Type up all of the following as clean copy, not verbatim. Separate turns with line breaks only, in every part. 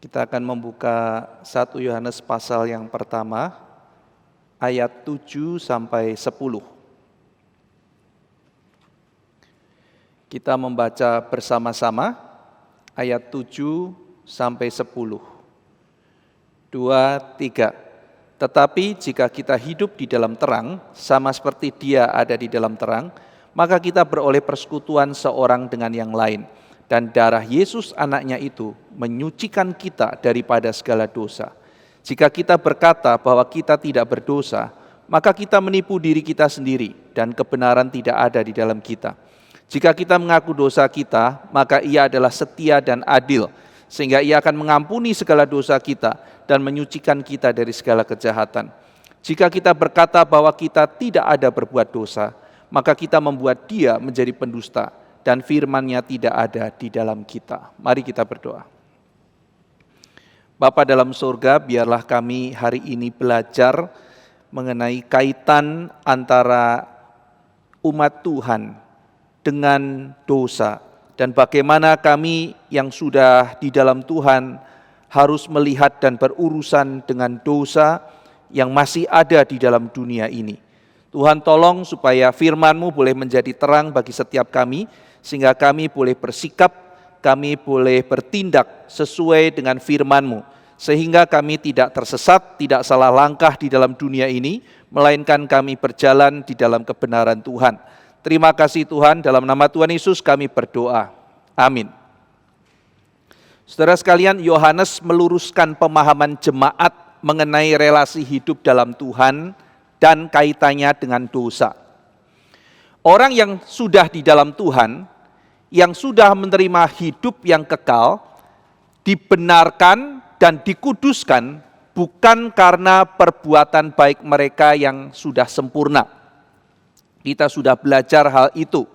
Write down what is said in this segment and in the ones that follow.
Kita akan membuka 1 Yohanes pasal yang pertama, ayat 7 sampai 10. Kita membaca bersama-sama ayat 7 sampai 10. 2, 3. Tetapi jika kita hidup di dalam terang, sama seperti Dia ada di dalam terang, maka kita beroleh persekutuan seorang dengan yang lain. Dan darah Yesus anaknya itu menyucikan kita daripada segala dosa. Jika kita berkata bahwa kita tidak berdosa, maka kita menipu diri kita sendiri dan kebenaran tidak ada di dalam kita. Jika kita mengaku dosa kita, maka Ia adalah setia dan adil, sehingga Ia akan mengampuni segala dosa kita dan menyucikan kita dari segala kejahatan. Jika kita berkata bahwa kita tidak ada berbuat dosa, maka kita membuat Dia menjadi pendusta, dan firman-Nya tidak ada di dalam kita. Mari kita berdoa. Bapa dalam surga, biarlah kami hari ini belajar mengenai kaitan antara umat Tuhan dengan dosa, dan bagaimana kami yang sudah di dalam Tuhan harus melihat dan berurusan dengan dosa yang masih ada di dalam dunia ini. Tuhan tolong supaya firman-Mu boleh menjadi terang bagi setiap kami, sehingga kami boleh bersikap, kami boleh bertindak sesuai dengan firman-Mu, sehingga kami tidak tersesat, tidak salah langkah di dalam dunia ini, melainkan kami berjalan di dalam kebenaran Tuhan. Terima kasih Tuhan, dalam nama Tuhan Yesus kami berdoa. Amin. Saudara sekalian, Yohanes meluruskan pemahaman jemaat mengenai relasi hidup dalam Tuhan dan kaitannya dengan dosa. Orang yang sudah di dalam Tuhan, yang sudah menerima hidup yang kekal, dibenarkan dan dikuduskan bukan karena perbuatan baik mereka yang sudah sempurna. Kita sudah belajar hal itu.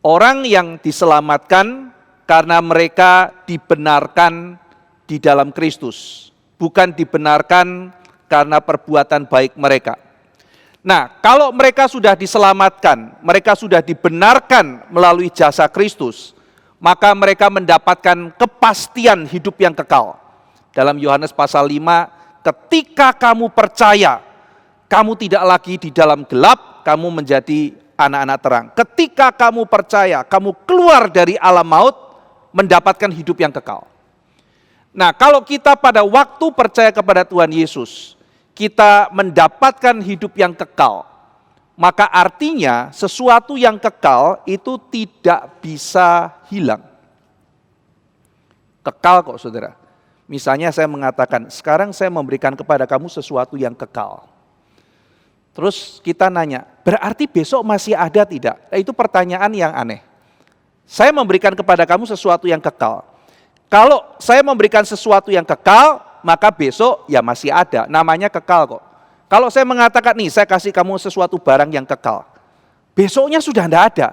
Orang yang diselamatkan karena mereka dibenarkan di dalam Kristus, bukan dibenarkan karena perbuatan baik mereka. Nah, kalau mereka sudah diselamatkan, mereka sudah dibenarkan melalui jasa Kristus, maka mereka mendapatkan kepastian hidup yang kekal. Dalam Yohanes pasal 5, ketika kamu percaya, kamu tidak lagi di dalam gelap, kamu menjadi anak-anak terang. Ketika kamu percaya, kamu keluar dari alam maut, mendapatkan hidup yang kekal. Nah, kalau kita pada waktu percaya kepada Tuhan Yesus, kita mendapatkan hidup yang kekal, maka artinya sesuatu yang kekal itu tidak bisa hilang. Kekal kok saudara. Misalnya saya mengatakan, sekarang saya memberikan kepada kamu sesuatu yang kekal. Terus kita nanya, berarti besok masih ada tidak? Nah, itu pertanyaan yang aneh. Saya memberikan kepada kamu sesuatu yang kekal. Kalau saya memberikan sesuatu yang kekal, maka besok ya masih ada, namanya kekal kok. Kalau saya mengatakan nih, saya kasih kamu sesuatu barang yang kekal, besoknya sudah tidak ada.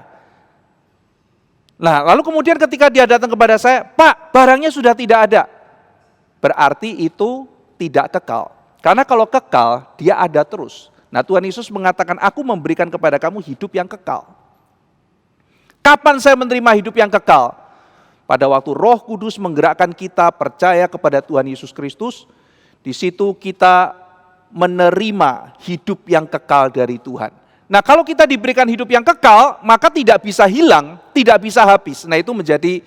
Nah, lalu kemudian ketika dia datang kepada saya, Pak, barangnya sudah tidak ada. Berarti itu tidak kekal. Karena kalau kekal, dia ada terus. Nah, Tuhan Yesus mengatakan, aku memberikan kepada kamu hidup yang kekal. Kapan saya menerima hidup yang kekal? Pada waktu Roh Kudus menggerakkan kita percaya kepada Tuhan Yesus Kristus, di situ kita menerima hidup yang kekal dari Tuhan. Nah, kalau kita diberikan hidup yang kekal, maka tidak bisa hilang, tidak bisa habis. Nah, itu menjadi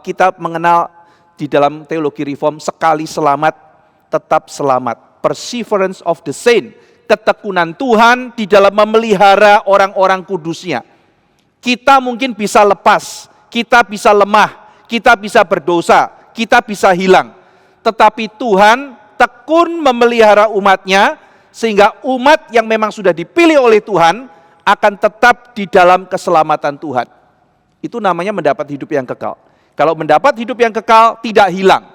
kita mengenal di dalam teologi reform, sekali selamat, tetap selamat. Perseverance of the saint, ketekunan Tuhan di dalam memelihara orang-orang kudusnya. Kita mungkin bisa lepas, kita bisa lemah, kita bisa berdosa, kita bisa hilang. Tetapi Tuhan tekun memelihara umatnya, sehingga umat yang memang sudah dipilih oleh Tuhan akan tetap di dalam keselamatan Tuhan. Itu namanya mendapat hidup yang kekal. Kalau mendapat hidup yang kekal, tidak hilang.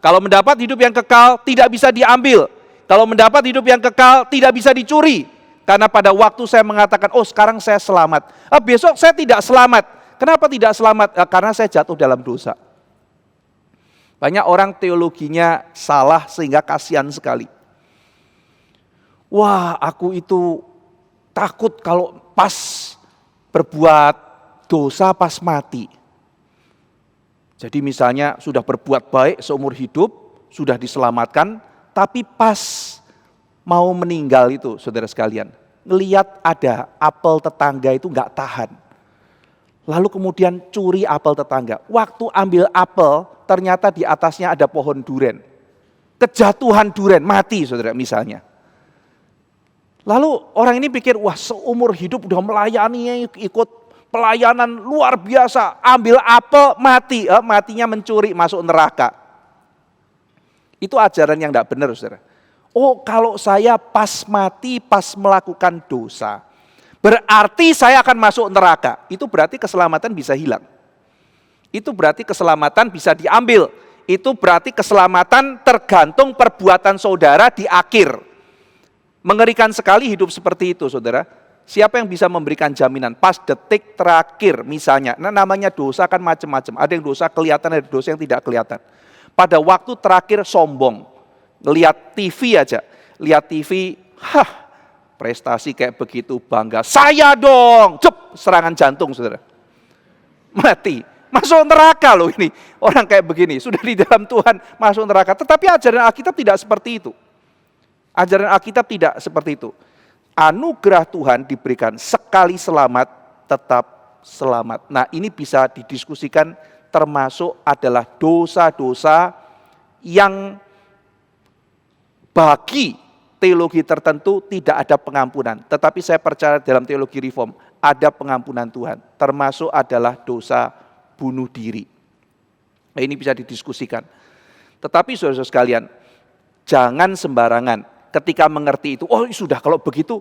Kalau mendapat hidup yang kekal, tidak bisa diambil. Kalau mendapat hidup yang kekal, tidak bisa dicuri. Karena pada waktu saya mengatakan, oh sekarang saya selamat, besok saya tidak selamat. Kenapa tidak selamat? Karena saya jatuh dalam dosa. Banyak orang teologinya salah sehingga kasihan sekali. Wah, aku itu takut kalau pas berbuat dosa pas mati. Jadi misalnya sudah berbuat baik seumur hidup, sudah diselamatkan, tapi pas mau meninggal itu, saudara sekalian, ngelihat ada apel tetangga itu nggak tahan. Lalu kemudian curi apel tetangga. Waktu ambil apel, ternyata di atasnya ada pohon duren. Kejatuhan duren, mati saudara misalnya. Lalu orang ini pikir, wah seumur hidup udah melayani, ikut pelayanan luar biasa, ambil apel, mati, matinya mencuri, masuk neraka. Itu ajaran yang tidak benar saudara. Oh kalau saya pas mati, pas melakukan dosa, berarti saya akan masuk neraka. Itu berarti keselamatan bisa hilang. Itu berarti keselamatan bisa diambil. Itu berarti keselamatan tergantung perbuatan saudara di akhir. Mengerikan sekali hidup seperti itu saudara. Siapa yang bisa memberikan jaminan pas detik terakhir misalnya. Nah namanya dosa kan macam-macam. Ada yang dosa kelihatan, ada dosa yang tidak kelihatan. Pada waktu terakhir sombong. Lihat TV aja. Lihat TV, prestasi kayak begitu bangga. Saya dong, serangan jantung saudara. Mati, masuk neraka loh ini. Orang kayak begini, sudah di dalam Tuhan masuk neraka. Tetapi ajaran Alkitab tidak seperti itu. Ajaran Alkitab tidak seperti itu. Anugerah Tuhan diberikan sekali selamat, tetap selamat. Nah ini bisa didiskusikan termasuk adalah dosa-dosa yang bagi teologi tertentu tidak ada pengampunan. Tetapi saya percaya dalam teologi reform ada pengampunan Tuhan. Termasuk adalah dosa bunuh diri. Nah, ini bisa didiskusikan. Tetapi saudara-saudara sekalian, jangan sembarangan ketika mengerti itu. Oh sudah kalau begitu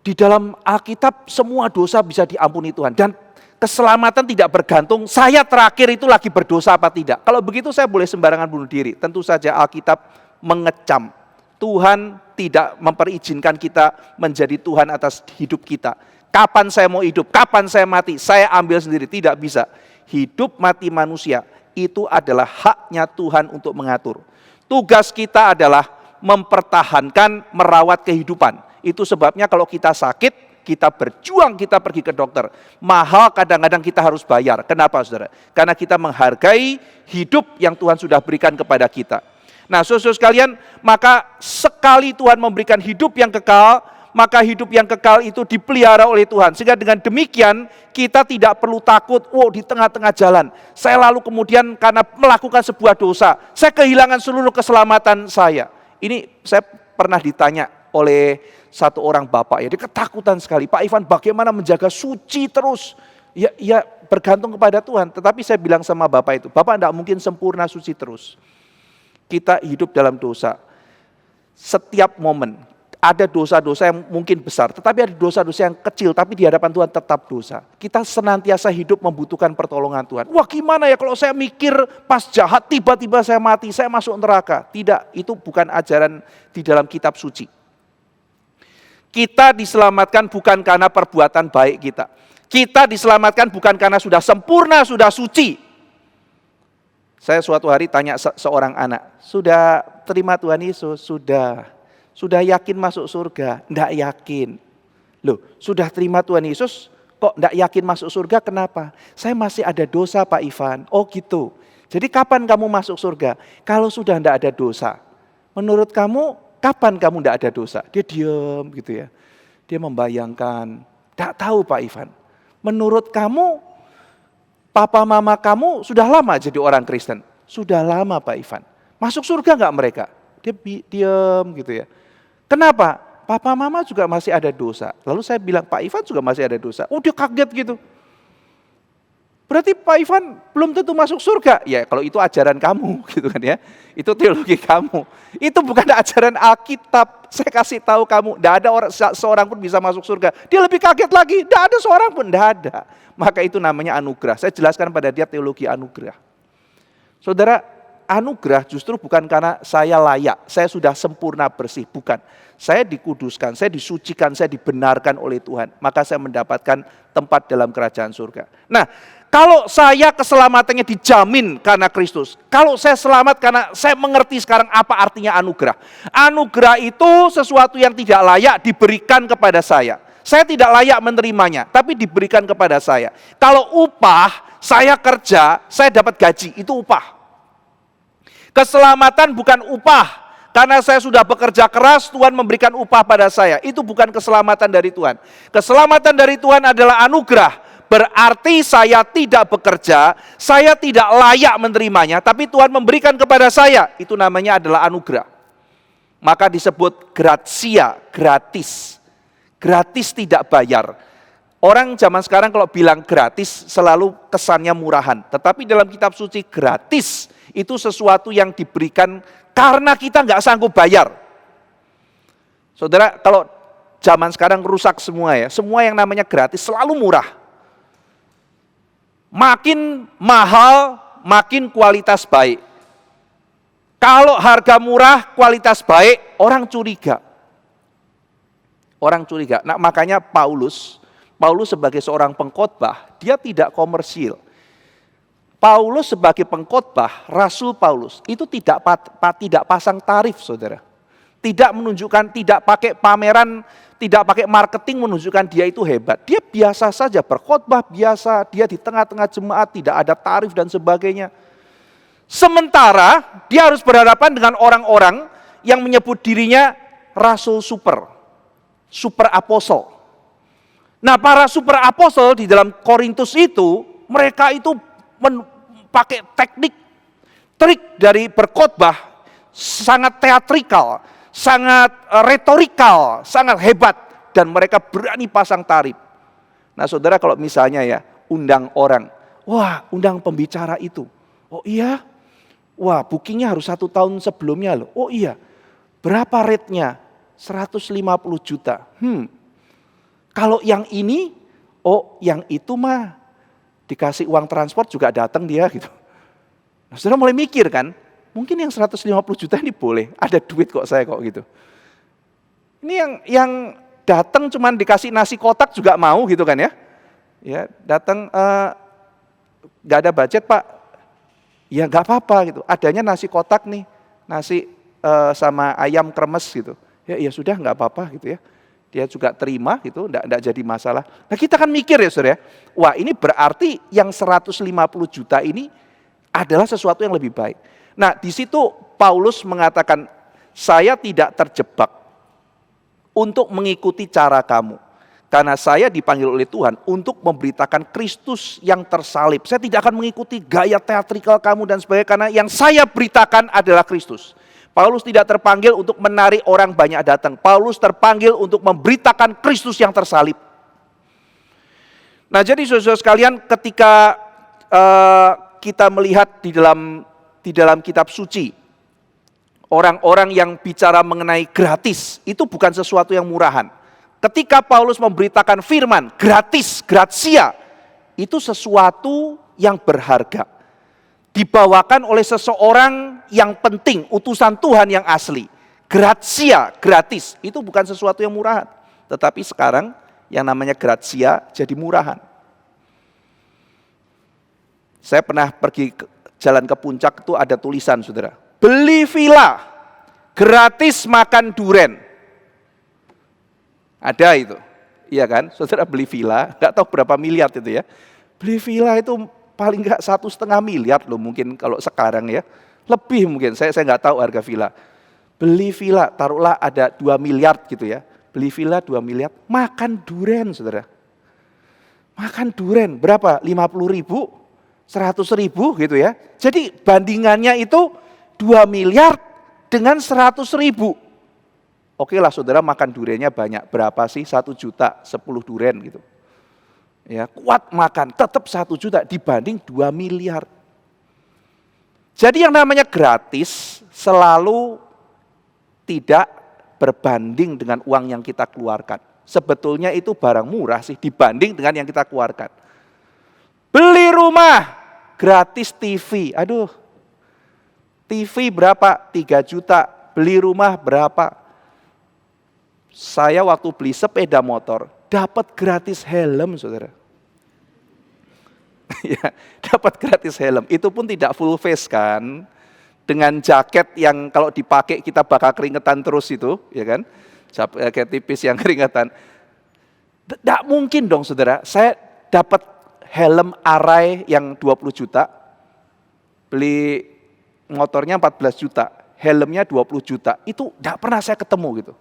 di dalam Alkitab semua dosa bisa diampuni Tuhan. Dan keselamatan tidak bergantung saya terakhir itu lagi berdosa apa tidak. Kalau begitu saya boleh sembarangan bunuh diri. Tentu saja Alkitab mengecam. Tuhan tidak memperizinkan kita menjadi Tuhan atas hidup kita. Kapan saya mau hidup, kapan saya mati, saya ambil sendiri. Tidak bisa. Hidup mati manusia itu adalah haknya Tuhan untuk mengatur. Tugas kita adalah mempertahankan, merawat kehidupan. Itu sebabnya kalau kita sakit, kita berjuang, kita pergi ke dokter. Mahal kadang-kadang kita harus bayar. Kenapa saudara? Karena kita menghargai hidup yang Tuhan sudah berikan kepada kita. Nah saudara sekalian, maka sekali Tuhan memberikan hidup yang kekal, maka hidup yang kekal itu dipelihara oleh Tuhan. Sehingga dengan demikian kita tidak perlu takut, di tengah-tengah jalan saya lalu kemudian karena melakukan sebuah dosa, saya kehilangan seluruh keselamatan saya. Ini saya pernah ditanya oleh satu orang bapak, dia ketakutan sekali. Pak Ivan bagaimana menjaga suci terus? Ya bergantung kepada Tuhan. Tetapi saya bilang sama bapak itu, bapak tidak mungkin sempurna suci terus. Kita hidup dalam dosa. Setiap momen ada dosa-dosa yang mungkin besar, tetapi ada dosa-dosa yang kecil, tapi di hadapan Tuhan tetap dosa. Kita senantiasa hidup membutuhkan pertolongan Tuhan. Wah gimana ya kalau saya mikir pas jahat, tiba-tiba saya mati, saya masuk neraka. Tidak, itu bukan ajaran di dalam kitab suci. Kita diselamatkan bukan karena perbuatan baik kita. Kita diselamatkan bukan karena sudah sempurna, sudah suci. Saya suatu hari tanya seorang anak, sudah terima Tuhan Yesus? Sudah yakin masuk surga? Enggak yakin. Loh, sudah terima Tuhan Yesus, kok enggak yakin masuk surga, kenapa? Saya masih ada dosa Pak Ivan. Oh gitu. Jadi kapan kamu masuk surga? Kalau sudah enggak ada dosa. Menurut kamu, kapan kamu enggak ada dosa? Dia diam gitu ya. Dia membayangkan. Enggak tahu Pak Ivan. Menurut kamu, papa mama kamu sudah lama jadi orang Kristen? Sudah lama Pak Ivan. Masuk surga enggak mereka? Dia diam gitu ya. Kenapa? Papa mama juga masih ada dosa. Lalu saya bilang, Pak Ivan juga masih ada dosa. Dia kaget gitu. Berarti Pak Ivan belum tentu masuk surga. Ya kalau itu ajaran kamu gitu kan ya. Itu teologi kamu. Itu bukan ajaran Alkitab. Saya kasih tahu kamu, tidak ada seorang pun bisa masuk surga. Dia lebih kaget lagi, tidak ada seorang pun, tidak ada. Maka itu namanya anugerah. Saya jelaskan pada dia teologi anugerah. Saudara, anugerah justru bukan karena saya layak, saya sudah sempurna bersih, bukan. Saya dikuduskan, saya disucikan, saya dibenarkan oleh Tuhan. Maka saya mendapatkan tempat dalam kerajaan surga. Nah, kalau saya keselamatannya dijamin karena Kristus. Kalau saya selamat karena saya mengerti sekarang apa artinya anugerah. Anugerah itu sesuatu yang tidak layak diberikan kepada saya. saya tidak layak menerimanya, tapi diberikan kepada saya. Kalau upah, saya kerja, saya dapat gaji, itu upah. Keselamatan bukan upah. Karena saya sudah bekerja keras, Tuhan memberikan upah pada saya. Itu bukan keselamatan dari Tuhan. Keselamatan dari Tuhan adalah anugerah. Berarti saya tidak bekerja, saya tidak layak menerimanya, tapi Tuhan memberikan kepada saya. Itu namanya adalah anugerah. Maka disebut gratia, gratis. Gratis tidak bayar. Orang zaman sekarang kalau bilang gratis selalu kesannya murahan. Tetapi dalam kitab suci gratis itu sesuatu yang diberikan karena kita nggak sanggup bayar. Saudara, kalau zaman sekarang rusak semua ya, semua yang namanya gratis selalu murah. Makin mahal, makin kualitas baik. Kalau harga murah, kualitas baik, orang curiga. Orang curiga. Nah, makanya Paulus sebagai seorang pengkhotbah, dia tidak komersil. Paulus sebagai pengkhotbah, Rasul Paulus, itu tidak pasang tarif, saudara. Tidak menunjukkan, tidak pakai pameran, tidak pakai marketing menunjukkan dia itu hebat. Dia biasa saja, berkhotbah biasa, dia di tengah-tengah jemaat, tidak ada tarif dan sebagainya. Sementara dia harus berhadapan dengan orang-orang yang menyebut dirinya Rasul super apostol. Nah, para super apostol di dalam Korintus itu, mereka itu pakai trik dari berkhotbah sangat teatrikal, sangat retorikal, sangat hebat, dan mereka berani pasang tarif. Nah, saudara, kalau misalnya ya undang orang, wah, undang pembicara itu, oh iya, wah, bookingnya harus 1 tahun sebelumnya loh, oh iya, berapa rate-nya? 150 juta. Kalau yang ini, oh yang itu mah dikasih uang transport juga datang dia gitu. Nah, saudara mulai mikir kan, mungkin yang 150 juta ini boleh, ada duit kok saya kok gitu. Ini yang datang cuman dikasih nasi kotak juga mau gitu kan ya. Ya, datang nggak ada budget Pak. Ya nggak apa-apa gitu. Adanya nasi kotak nih, nasi sama ayam kremes gitu. Ya sudah nggak apa-apa gitu ya. Dia juga terima gitu, enggak jadi masalah. Nah, kita kan mikir ya saudara, wah ini berarti yang 150 juta ini adalah sesuatu yang lebih baik. Nah, di situ Paulus mengatakan, saya tidak terjebak untuk mengikuti cara kamu. Karena saya dipanggil oleh Tuhan untuk memberitakan Kristus yang tersalib. Saya tidak akan mengikuti gaya teatrikal kamu dan sebagainya, karena yang saya beritakan adalah Kristus. Paulus tidak terpanggil untuk menarik orang banyak datang. Paulus terpanggil untuk memberitakan Kristus yang tersalib. Nah, jadi saudara sekalian, ketika kita melihat di dalam kitab suci, orang-orang yang bicara mengenai gratis, itu bukan sesuatu yang murahan. Ketika Paulus memberitakan firman, gratis, gratia, itu sesuatu yang berharga. Dibawakan oleh seseorang yang penting, utusan Tuhan yang asli. Gratia, gratis, itu bukan sesuatu yang murahan. Tetapi sekarang yang namanya gratia jadi murahan. Saya pernah pergi jalan ke puncak, itu ada tulisan saudara. Beli villa, gratis makan duren. Ada itu, iya kan? Saudara beli villa, nggak tahu berapa miliar itu ya. Beli villa itu paling nggak 1,5 miliar loh mungkin kalau sekarang ya. Lebih mungkin, saya nggak tahu harga villa. Beli villa, taruhlah ada 2 miliar gitu ya. Beli villa 2 miliar, makan duren saudara. Makan duren, berapa? 50 ribu, 100 ribu gitu ya. Jadi bandingannya itu 2 miliar dengan 100 ribu. Oke lah saudara makan durennya banyak, berapa sih? 1 juta, 10 duren gitu. Ya, kuat makan, tetap 1 juta dibanding 2 miliar. Jadi yang namanya gratis selalu tidak berbanding dengan uang yang kita keluarkan. Sebetulnya itu barang murah sih dibanding dengan yang kita keluarkan. Beli rumah, gratis TV. Aduh, TV berapa? 3 juta. Beli rumah berapa? Saya waktu beli sepeda motor, dapat gratis helm, saudara. Ya, dapat gratis helm. Itu pun tidak full face kan, dengan jaket yang kalau dipakai kita bakal keringetan terus itu, ya kan? Jaket tipis yang keringetan. Tidak mungkin dong saudara, saya dapat helm Arai yang 20 juta, beli motornya 14 juta, helmnya 20 juta, itu tidak pernah saya ketemu gitu.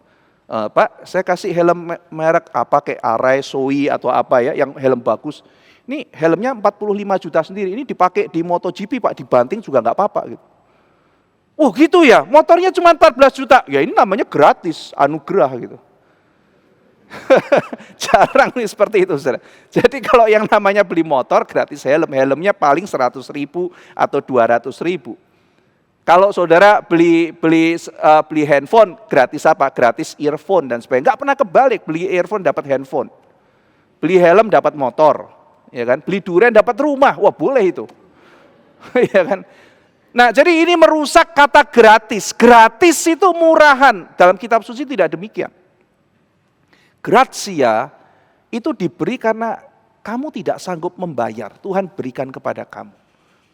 Pak, saya kasih helm merek apa kayak Arai, Soi atau apa ya, yang helm bagus. Ini helmnya 45 juta sendiri, ini dipakai di MotoGP Pak, dibanting juga nggak apa-apa gitu. Oh gitu ya, motornya cuma 14 juta, ya ini namanya gratis, anugerah gitu. Jarang nih seperti itu saudara. Jadi kalau yang namanya beli motor gratis helm, helmnya paling 100.000 atau 200.000. Kalau saudara beli handphone gratis apa? Gratis earphone dan sebagainya. Enggak pernah kebalik, beli earphone dapat handphone. Beli helm dapat motor, ya kan? Beli durian dapat rumah. Wah, boleh itu. Ya kan? Nah, jadi ini merusak kata gratis. Gratis itu murahan. Dalam kitab suci tidak demikian. Gratia itu diberi karena kamu tidak sanggup membayar. Tuhan berikan kepada kamu.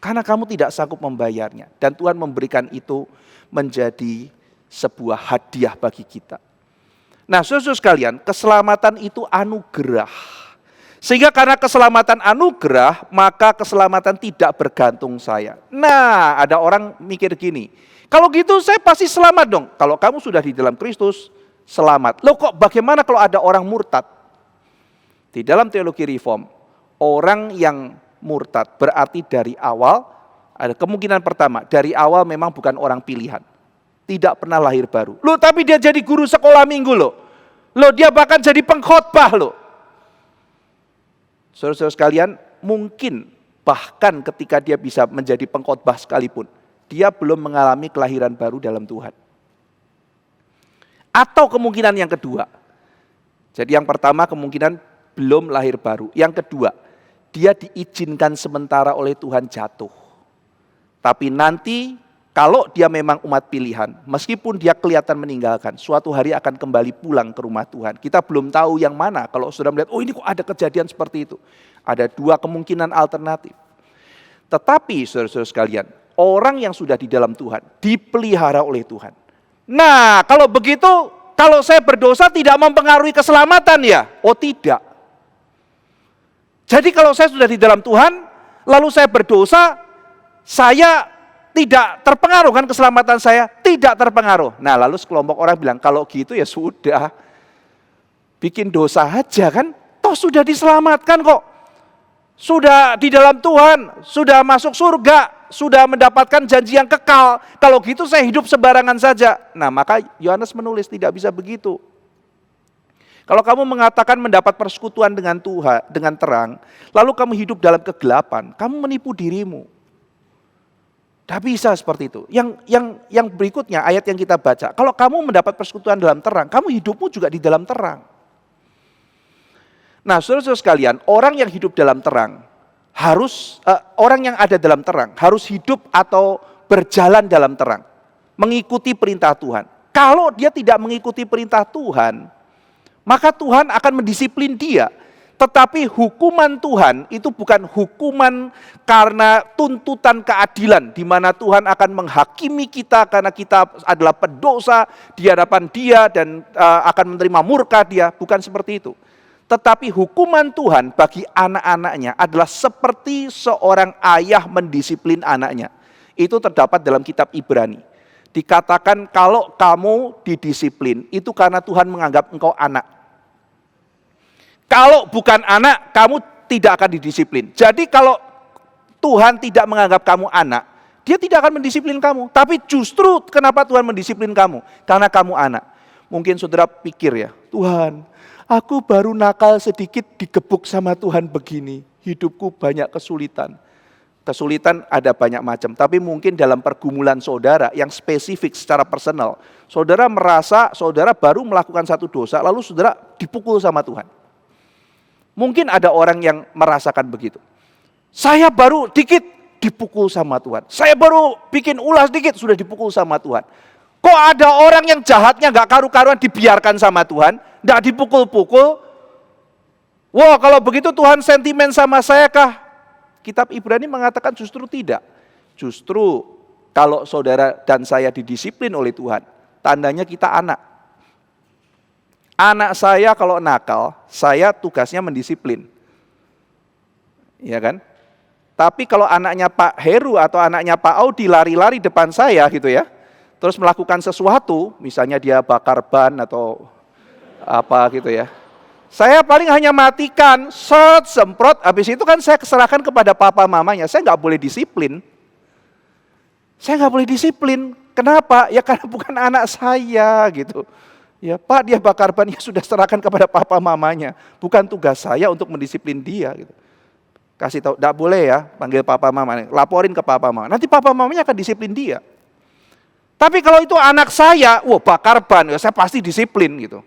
Karena kamu tidak sanggup membayarnya. Dan Tuhan memberikan itu menjadi sebuah hadiah bagi kita. Nah, saudara sekalian, keselamatan itu anugerah. Sehingga karena keselamatan anugerah, maka keselamatan tidak bergantung saya. Nah, ada orang mikir gini, kalau gitu saya pasti selamat dong. Kalau kamu sudah di dalam Kristus, selamat. Loh kok bagaimana kalau ada orang murtad? Di dalam teologi reform, orang yang murtad berarti dari awal, ada kemungkinan pertama, dari awal memang bukan orang pilihan. Tidak pernah lahir baru. Loh tapi dia jadi guru sekolah minggu loh. Loh dia bahkan jadi pengkhotbah loh. Saudara-saudara sekalian, mungkin bahkan ketika dia bisa menjadi pengkhotbah sekalipun, dia belum mengalami kelahiran baru dalam Tuhan. Atau kemungkinan yang kedua, jadi yang pertama kemungkinan belum lahir baru. Yang kedua, dia diizinkan sementara oleh Tuhan jatuh. Tapi nanti kalau dia memang umat pilihan, meskipun dia kelihatan meninggalkan, suatu hari akan kembali pulang ke rumah Tuhan. Kita belum tahu yang mana, kalau sudah melihat, oh ini kok ada kejadian seperti itu. Ada dua kemungkinan alternatif. Tetapi saudara-saudara sekalian, orang yang sudah di dalam Tuhan, dipelihara oleh Tuhan. Nah, kalau begitu, kalau saya berdosa tidak mempengaruhi keselamatan ya? Oh tidak. Jadi kalau saya sudah di dalam Tuhan, lalu saya berdosa, saya tidak terpengaruh kan keselamatan saya? Tidak terpengaruh. Nah lalu sekelompok orang bilang, kalau gitu ya sudah, bikin dosa aja kan, toh sudah diselamatkan kok. Sudah di dalam Tuhan, sudah masuk surga, sudah mendapatkan janji yang kekal. Kalau gitu saya hidup sembarangan saja. Nah maka Yohanes menulis tidak bisa begitu. Kalau kamu mengatakan mendapat persekutuan dengan Tuhan, dengan terang, lalu kamu hidup dalam kegelapan, kamu menipu dirimu. Tidak bisa seperti itu. Yang berikutnya ayat yang kita baca, kalau kamu mendapat persekutuan dalam terang, kamu hidupmu juga di dalam terang. Nah, saudara-saudara sekalian, orang yang hidup dalam terang orang yang ada dalam terang harus hidup atau berjalan dalam terang, mengikuti perintah Tuhan. Kalau dia tidak mengikuti perintah Tuhan, maka Tuhan akan mendisiplin dia. Tetapi hukuman Tuhan itu bukan hukuman karena tuntutan keadilan, di mana Tuhan akan menghakimi kita karena kita adalah pendosa di hadapan Dia dan akan menerima murka Dia, bukan seperti itu. Tetapi hukuman Tuhan bagi anak-anaknya adalah seperti seorang ayah mendisiplin anaknya. Itu terdapat dalam kitab Ibrani. Dikatakan kalau kamu didisiplin, itu karena Tuhan menganggap engkau anak. Kalau bukan anak, kamu tidak akan didisiplin. Jadi kalau Tuhan tidak menganggap kamu anak, Dia tidak akan mendisiplin kamu. Tapi justru kenapa Tuhan mendisiplin kamu? Karena kamu anak. Mungkin saudara pikir ya, Tuhan, aku baru nakal sedikit digebuk sama Tuhan begini. Hidupku banyak kesulitan. Kesulitan ada banyak macam. Tapi mungkin dalam pergumulan saudara yang spesifik secara personal. Saudara merasa saudara baru melakukan satu dosa, lalu saudara dipukul sama Tuhan. Mungkin ada orang yang merasakan begitu. Saya baru dikit dipukul sama Tuhan. Saya baru bikin ulah dikit sudah dipukul sama Tuhan. Kok ada orang yang jahatnya gak karu-karuan dibiarkan sama Tuhan, gak dipukul-pukul? Wah kalau begitu Tuhan sentimen sama saya kah? Kitab Ibrani mengatakan justru tidak. Justru kalau saudara dan saya didisiplin oleh Tuhan, tandanya kita anak. Anak saya kalau nakal, saya tugasnya mendisiplin. Ya kan? Tapi kalau anaknya Pak Heru atau anaknya Pak Audi lari-lari depan saya gitu ya, terus melakukan sesuatu, misalnya dia bakar ban atau apa gitu ya, saya paling hanya matikan, semprot, habis itu kan saya serahkan kepada papa mamanya, saya nggak boleh disiplin. Saya nggak boleh disiplin, kenapa? Ya karena bukan anak saya gitu. Ya Pak, dia bakar ban, ya sudah serahkan kepada papa mamanya, bukan tugas saya untuk mendisiplin dia gitu. Kasih tahu, tidak boleh ya, panggil papa mama, laporin ke papa mama. Nanti papa mamanya akan disiplin dia. Tapi kalau itu anak saya, bakar ban, ya saya pasti disiplin gitu.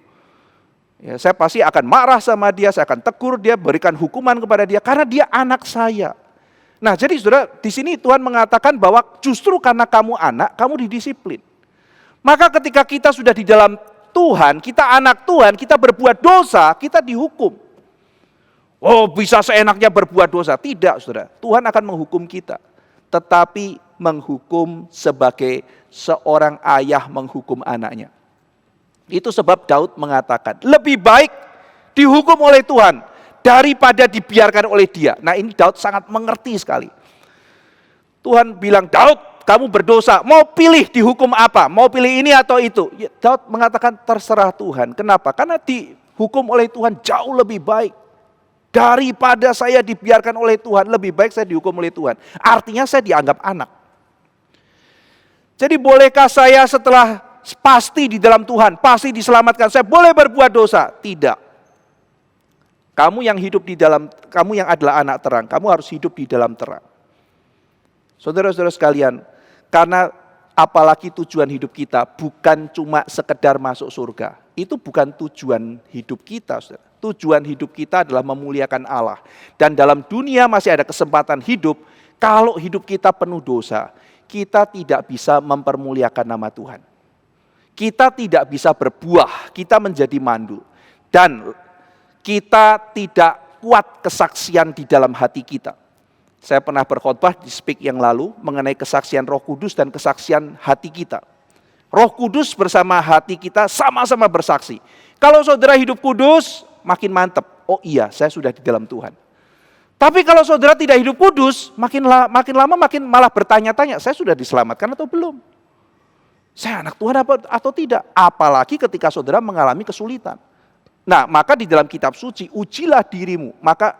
Ya, saya pasti akan marah sama dia, saya akan tegur dia, berikan hukuman kepada dia, karena dia anak saya. Nah jadi saudara, di sini Tuhan mengatakan bahwa justru karena kamu anak, kamu didisiplin. Maka ketika kita sudah di dalam Tuhan, kita anak Tuhan, kita berbuat dosa, kita dihukum. Oh bisa seenaknya berbuat dosa. Tidak saudara, Tuhan akan menghukum kita. Tetapi menghukum sebagai seorang ayah menghukum anaknya. Itu sebab Daud mengatakan, lebih baik dihukum oleh Tuhan daripada dibiarkan oleh dia. Nah ini Daud sangat mengerti sekali. Tuhan bilang, Daud kamu berdosa, mau pilih dihukum apa? Mau pilih ini atau itu? Ya, Daud mengatakan terserah Tuhan. Kenapa? Karena dihukum oleh Tuhan jauh lebih baik. Daripada saya dibiarkan oleh Tuhan, lebih baik saya dihukum oleh Tuhan. Artinya saya dianggap anak. Jadi bolehkah saya setelah pasti di dalam Tuhan, pasti diselamatkan, saya boleh berbuat dosa? Tidak. Kamu yang hidup di dalam, kamu yang adalah anak terang, kamu harus hidup di dalam terang. Saudara-saudara sekalian, karena apalagi tujuan hidup kita bukan cuma sekedar masuk surga. Itu bukan tujuan hidup kita, saudara. Tujuan hidup kita adalah memuliakan Allah. Dan dalam dunia masih ada kesempatan hidup, kalau hidup kita penuh dosa, kita tidak bisa mempermuliakan nama Tuhan. Kita tidak bisa berbuah, kita menjadi mandul. Dan kita tidak kuat kesaksian di dalam hati kita. Saya pernah berkhotbah di speak yang lalu mengenai kesaksian Roh Kudus dan kesaksian hati kita. Roh Kudus bersama hati kita sama-sama bersaksi. Kalau saudara hidup kudus, makin mantep. Oh iya, saya sudah di dalam Tuhan. Tapi kalau saudara tidak hidup kudus, makin lama makin malah bertanya-tanya, saya sudah diselamatkan atau belum? Saya anak Tuhan atau tidak? Apalagi ketika saudara mengalami kesulitan. Nah, maka di dalam kitab suci, ujilah dirimu. Maka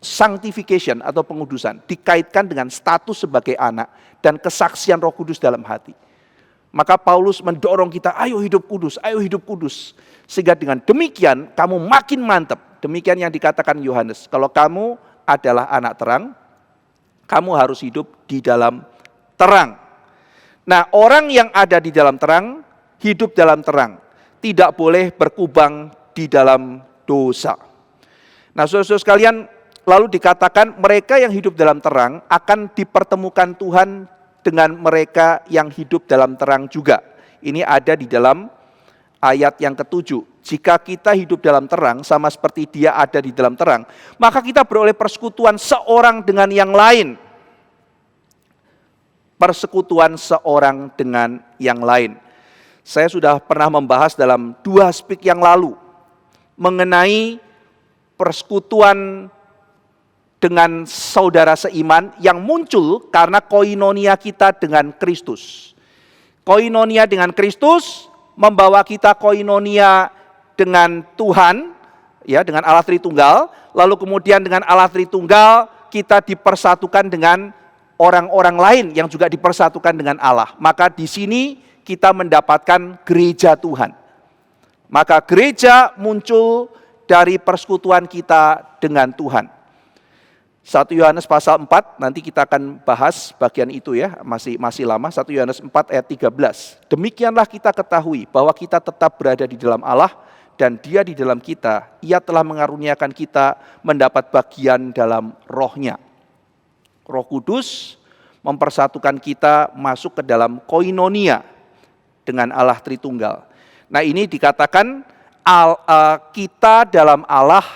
sanctification atau pengudusan dikaitkan dengan status sebagai anak dan kesaksian Roh Kudus dalam hati. Maka Paulus mendorong kita, ayo hidup kudus, ayo hidup kudus. Sehingga dengan demikian kamu makin mantap. Demikian yang dikatakan Yohanes. Kalau kamu adalah anak terang, kamu harus hidup di dalam terang. Nah, orang yang ada di dalam terang, hidup dalam terang. Tidak boleh berkubang di dalam dosa. Nah, saudara-saudara sekalian, lalu dikatakan mereka yang hidup dalam terang akan dipertemukan Tuhan dengan mereka yang hidup dalam terang juga. Ini ada di dalam ayat yang ke-7. Jika kita hidup dalam terang sama seperti dia ada di dalam terang, maka kita beroleh persekutuan seorang dengan yang lain. Persekutuan seorang dengan yang lain. Saya sudah pernah membahas dalam 2 speak yang lalu mengenai persekutuan dengan saudara seiman yang muncul karena koinonia kita dengan Kristus. Koinonia dengan Kristus membawa kita koinonia dengan Tuhan, ya, dengan Allah Tritunggal. Lalu kemudian dengan Allah Tritunggal kita dipersatukan dengan orang-orang lain yang juga dipersatukan dengan Allah. Maka di sini kita mendapatkan gereja Tuhan. Maka gereja muncul dari persekutuan kita dengan Tuhan. 1 Yohanes pasal 4, nanti kita akan bahas bagian itu ya, masih lama. 1 Yohanes 4 ayat 13. Demikianlah kita ketahui bahwa kita tetap berada di dalam Allah dan Dia di dalam kita. Ia telah mengaruniakan kita mendapat bagian dalam Roh-Nya. Roh Kudus mempersatukan kita masuk ke dalam koinonia dengan Allah Tritunggal. Nah, ini dikatakan kita dalam Allah,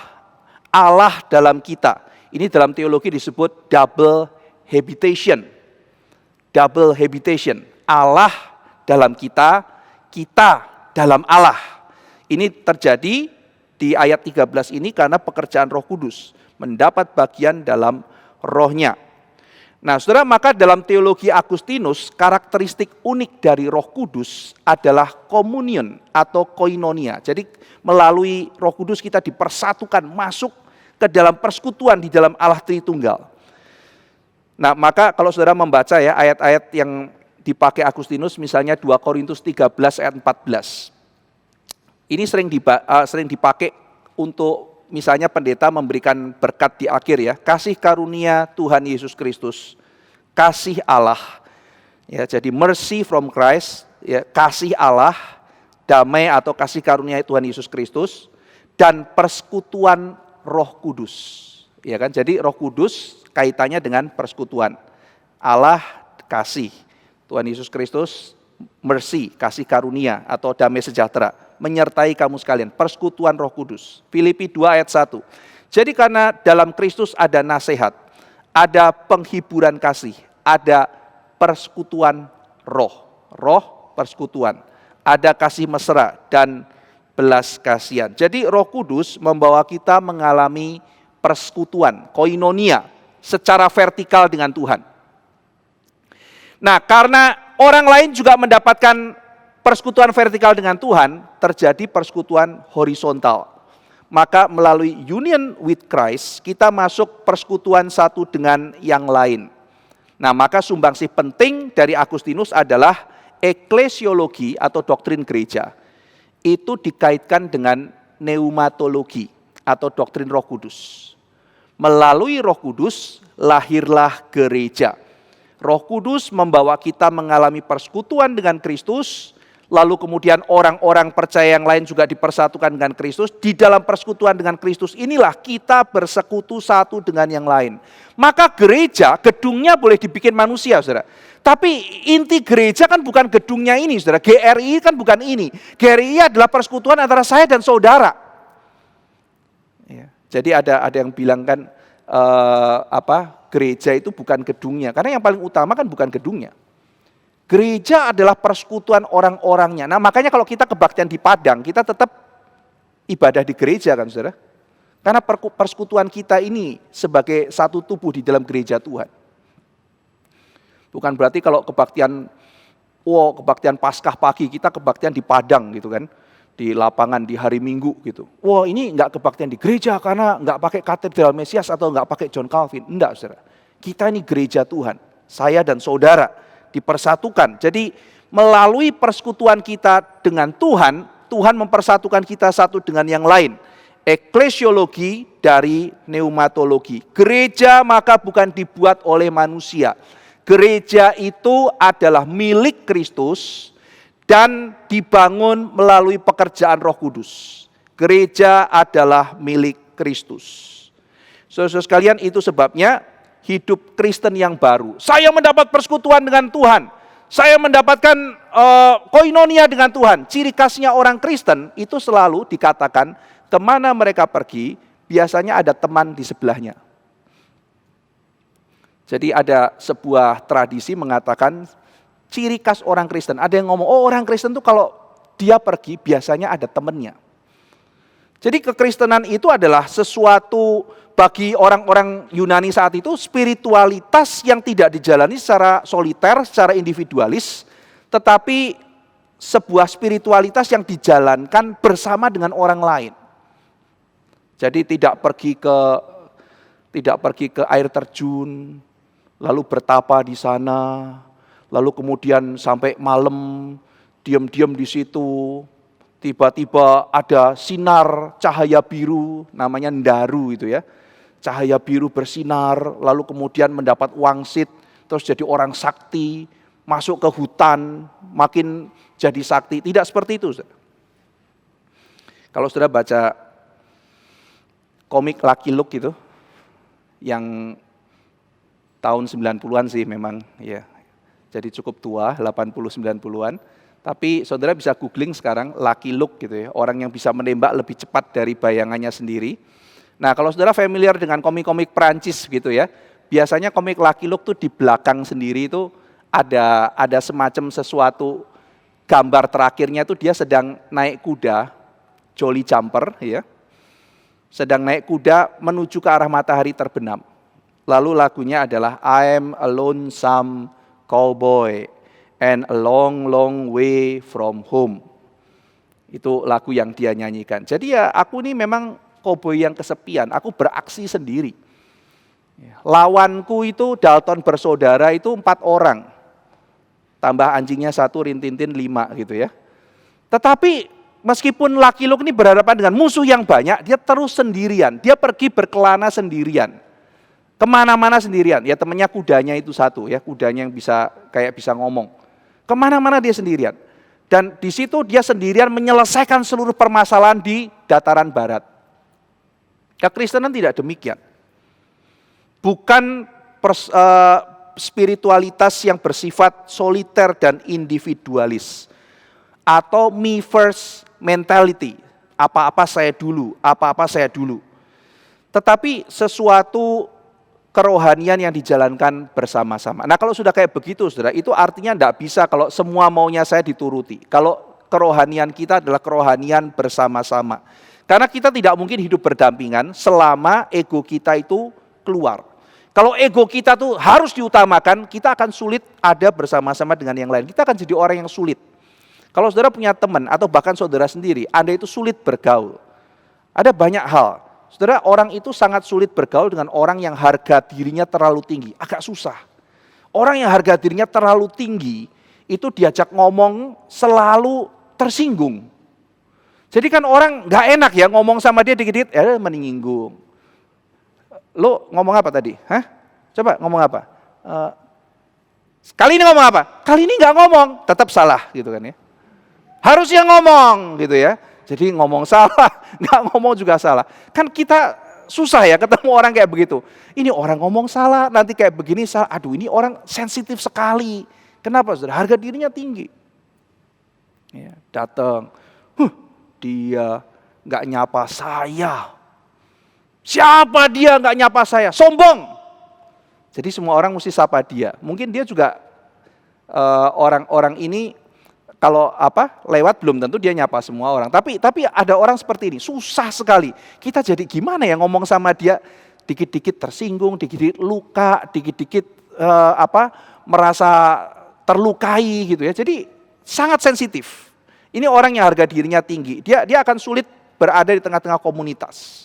Allah dalam kita. Ini dalam teologi disebut double habitation. Double habitation. Allah dalam kita, kita dalam Allah. Ini terjadi di ayat 13 ini karena pekerjaan Roh Kudus, mendapat bagian dalam rohnya. Nah, saudara, maka dalam teologi Agustinus, karakteristik unik dari Roh Kudus adalah komunion atau koinonia. Jadi melalui Roh Kudus kita dipersatukan masuk ke dalam persekutuan di dalam Allah Tritunggal. Nah, maka kalau saudara membaca ya ayat-ayat yang dipakai Agustinus, misalnya 2 Korintus 13 ayat 14. Ini sering dipakai untuk misalnya pendeta memberikan berkat di akhir ya. Kasih karunia Tuhan Yesus Kristus, kasih Allah. Ya, jadi mercy from Christ, ya, kasih Allah, damai atau kasih karunia Tuhan Yesus Kristus, dan persekutuan Roh Kudus. Ya kan? Jadi Roh Kudus kaitannya dengan persekutuan. Allah kasih, Tuhan Yesus Kristus mercy, kasih karunia atau damai sejahtera, menyertai kamu sekalian, persekutuan Roh Kudus. Filipi 2 ayat 1. Jadi karena dalam Kristus ada nasihat, ada penghiburan kasih, ada persekutuan roh persekutuan, ada kasih mesra dan belas kasihan. Jadi Roh Kudus membawa kita mengalami persekutuan, koinonia, secara vertikal dengan Tuhan. Nah, karena orang lain juga mendapatkan persekutuan vertikal dengan Tuhan, terjadi persekutuan horizontal. Maka melalui union with Christ, kita masuk persekutuan satu dengan yang lain. Nah, maka sumbangsih penting dari Agustinus adalah eklesiologi atau doktrin gereja. Itu dikaitkan dengan pneumatologi atau doktrin Roh Kudus. Melalui Roh Kudus, lahirlah gereja. Roh Kudus membawa kita mengalami persekutuan dengan Kristus, lalu kemudian orang-orang percaya yang lain juga dipersatukan dengan Kristus. Di dalam persekutuan dengan Kristus inilah kita bersekutu satu dengan yang lain. Maka gereja, gedungnya boleh dibikin manusia, saudara. Tapi inti gereja kan bukan gedungnya ini, saudara. GRI kan bukan ini. GRI adalah persekutuan antara saya dan saudara. Ya, jadi ada yang bilang kan, gereja itu bukan gedungnya. Karena yang paling utama kan bukan gedungnya. Gereja adalah persekutuan orang-orangnya. Nah, makanya kalau kita kebaktian di Padang, kita tetap ibadah di gereja kan, saudara. Karena persekutuan kita ini sebagai satu tubuh di dalam gereja Tuhan. Bukan berarti kalau kebaktian Paskah pagi, kita kebaktian di Padang gitu kan. Di lapangan di hari Minggu gitu. Wah, ini enggak kebaktian di gereja karena enggak pakai katedral Mesias atau enggak pakai John Calvin. Enggak, saudara. Kita ini gereja Tuhan. Saya dan saudara dipersatukan. Jadi melalui persekutuan kita dengan Tuhan, Tuhan mempersatukan kita satu dengan yang lain. Eklesiologi dari pneumatologi. Gereja maka bukan dibuat oleh manusia. Gereja itu adalah milik Kristus dan dibangun melalui pekerjaan Roh Kudus. Gereja adalah milik Kristus. Saudara-saudara sekalian, itu sebabnya hidup Kristen yang baru. Saya mendapat persekutuan dengan Tuhan. Saya mendapatkan koinonia dengan Tuhan. Ciri khasnya orang Kristen itu selalu dikatakan kemana mereka pergi, biasanya ada teman di sebelahnya. Jadi ada sebuah tradisi mengatakan ciri khas orang Kristen. Ada yang ngomong, oh orang Kristen tuh kalau dia pergi biasanya ada temannya. Jadi kekristenan itu adalah sesuatu bagi orang-orang Yunani saat itu spiritualitas yang tidak dijalani secara soliter, secara individualis, tetapi sebuah spiritualitas yang dijalankan bersama dengan orang lain. Jadi tidak pergi ke air terjun, lalu bertapa di sana, lalu kemudian sampai malam diam-diam di situ. Tiba-tiba ada sinar cahaya biru, namanya ndaru itu ya. Cahaya biru bersinar, lalu kemudian mendapat wangsit, terus jadi orang sakti, masuk ke hutan, makin jadi sakti. Tidak seperti itu. Kalau sudah baca komik Lucky Luke gitu, yang tahun 90-an sih memang ya. Jadi cukup tua, 80-90-an. Tapi saudara bisa googling sekarang Lucky Luke gitu ya, orang yang bisa menembak lebih cepat dari bayangannya sendiri. Nah, kalau saudara familiar dengan komik-komik Prancis gitu ya, biasanya komik Lucky Luke tuh di belakang sendiri itu ada semacam sesuatu gambar terakhirnya tuh dia sedang naik kuda jolly jumper, ya, sedang naik kuda menuju ke arah matahari terbenam. Lalu lagunya adalah I'm a lonesome cowboy and a long long way from home. Itu lagu yang dia nyanyikan. Jadi ya aku ini memang cowboy yang kesepian, aku beraksi sendiri. Lawanku itu Dalton bersaudara itu 4 orang. Tambah anjingnya 1, rintintin 5 gitu ya. Tetapi meskipun Lucky Luke ini berhadapan dengan musuh yang banyak, dia terus sendirian. Dia pergi berkelana sendirian. Kemana-mana sendirian. Ya temannya kudanya itu 1 ya, kudanya yang bisa ngomong. Kemana-mana dia sendirian. Dan di situ dia sendirian menyelesaikan seluruh permasalahan di dataran barat. Kekristenan tidak demikian. Bukan spiritualitas yang bersifat soliter dan individualis. Atau me first mentality, apa-apa saya dulu, apa-apa saya dulu. Tetapi sesuatu kerohanian yang dijalankan bersama-sama. Nah kalau sudah kayak begitu saudara, itu artinya tidak bisa kalau semua maunya saya dituruti. Kalau kerohanian kita adalah kerohanian bersama-sama. Karena kita tidak mungkin hidup berdampingan selama ego kita itu keluar. Kalau ego kita tuh harus diutamakan, kita akan sulit ada bersama-sama dengan yang lain. Kita akan jadi orang yang sulit. Kalau saudara punya teman atau bahkan saudara sendiri, Anda itu sulit bergaul. Ada banyak hal. Saudara, orang itu sangat sulit bergaul dengan orang yang harga dirinya terlalu tinggi. Agak susah. Orang yang harga dirinya terlalu tinggi, itu diajak ngomong selalu tersinggung. Jadi kan orang gak enak ya ngomong sama dia dikit-dikit, menyinggung. Lo ngomong apa tadi? Hah? Coba ngomong apa? Kali ini ngomong apa? Kali ini gak ngomong, tetap salah gitu kan ya. Harusnya ngomong gitu ya. Jadi ngomong salah, nggak ngomong juga salah. Kan kita susah ya ketemu orang kayak begitu. Ini orang ngomong salah, nanti kayak begini salah. Aduh ini orang sensitif sekali. Kenapa saudara? Harga dirinya tinggi. Ya, datang, dia nggak nyapa saya. Siapa dia nggak nyapa saya? Sombong. Jadi semua orang mesti sapa dia. Mungkin dia juga orang-orang ini kalau lewat belum tentu dia nyapa semua orang. Tapi ada orang seperti ini, susah sekali. Kita jadi gimana ya ngomong sama dia, dikit-dikit tersinggung, dikit-dikit luka, dikit-dikit merasa terlukai gitu ya. Jadi sangat sensitif. Ini orang yang harga dirinya tinggi. Dia akan sulit berada di tengah-tengah komunitas.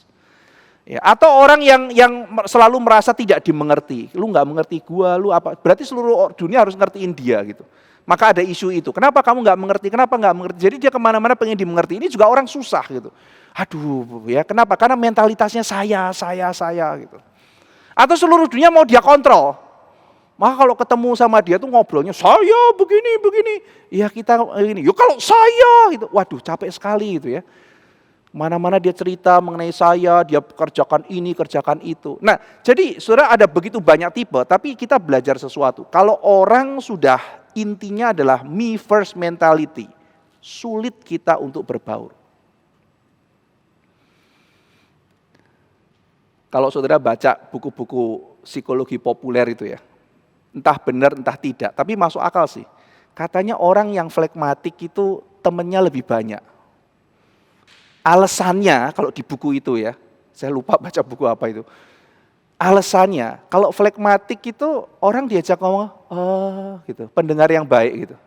Ya, atau orang yang selalu merasa tidak dimengerti. Lu nggak mengerti gua, lu apa? Berarti seluruh dunia harus ngertiin dia gitu. Maka ada isu itu. Kenapa kamu nggak mengerti? Kenapa nggak mengerti? Jadi dia kemana-mana pengen dimengerti. Ini juga orang susah gitu. Aduh, ya kenapa? Karena mentalitasnya saya gitu. Atau seluruh dunia mau dia kontrol. Maka kalau ketemu sama dia tuh ngobrolnya saya begini. Ya kita ini. Yo kalau saya gitu. Waduh, capek sekali gitu ya. Mana-mana dia cerita mengenai saya, dia kerjakan ini, kerjakan itu. Nah, jadi saudara ada begitu banyak tipe, tapi kita belajar sesuatu. Kalau orang sudah intinya adalah me first mentality, sulit kita untuk berbaur. Kalau saudara baca buku-buku psikologi populer itu ya, entah benar entah tidak, tapi masuk akal sih. Katanya orang yang flegmatik itu temennya lebih banyak. Alasannya kalau di buku itu ya, saya lupa baca buku apa itu. Alasannya kalau flegmatik itu orang diajak ngomong, gitu, pendengar yang baik gitu.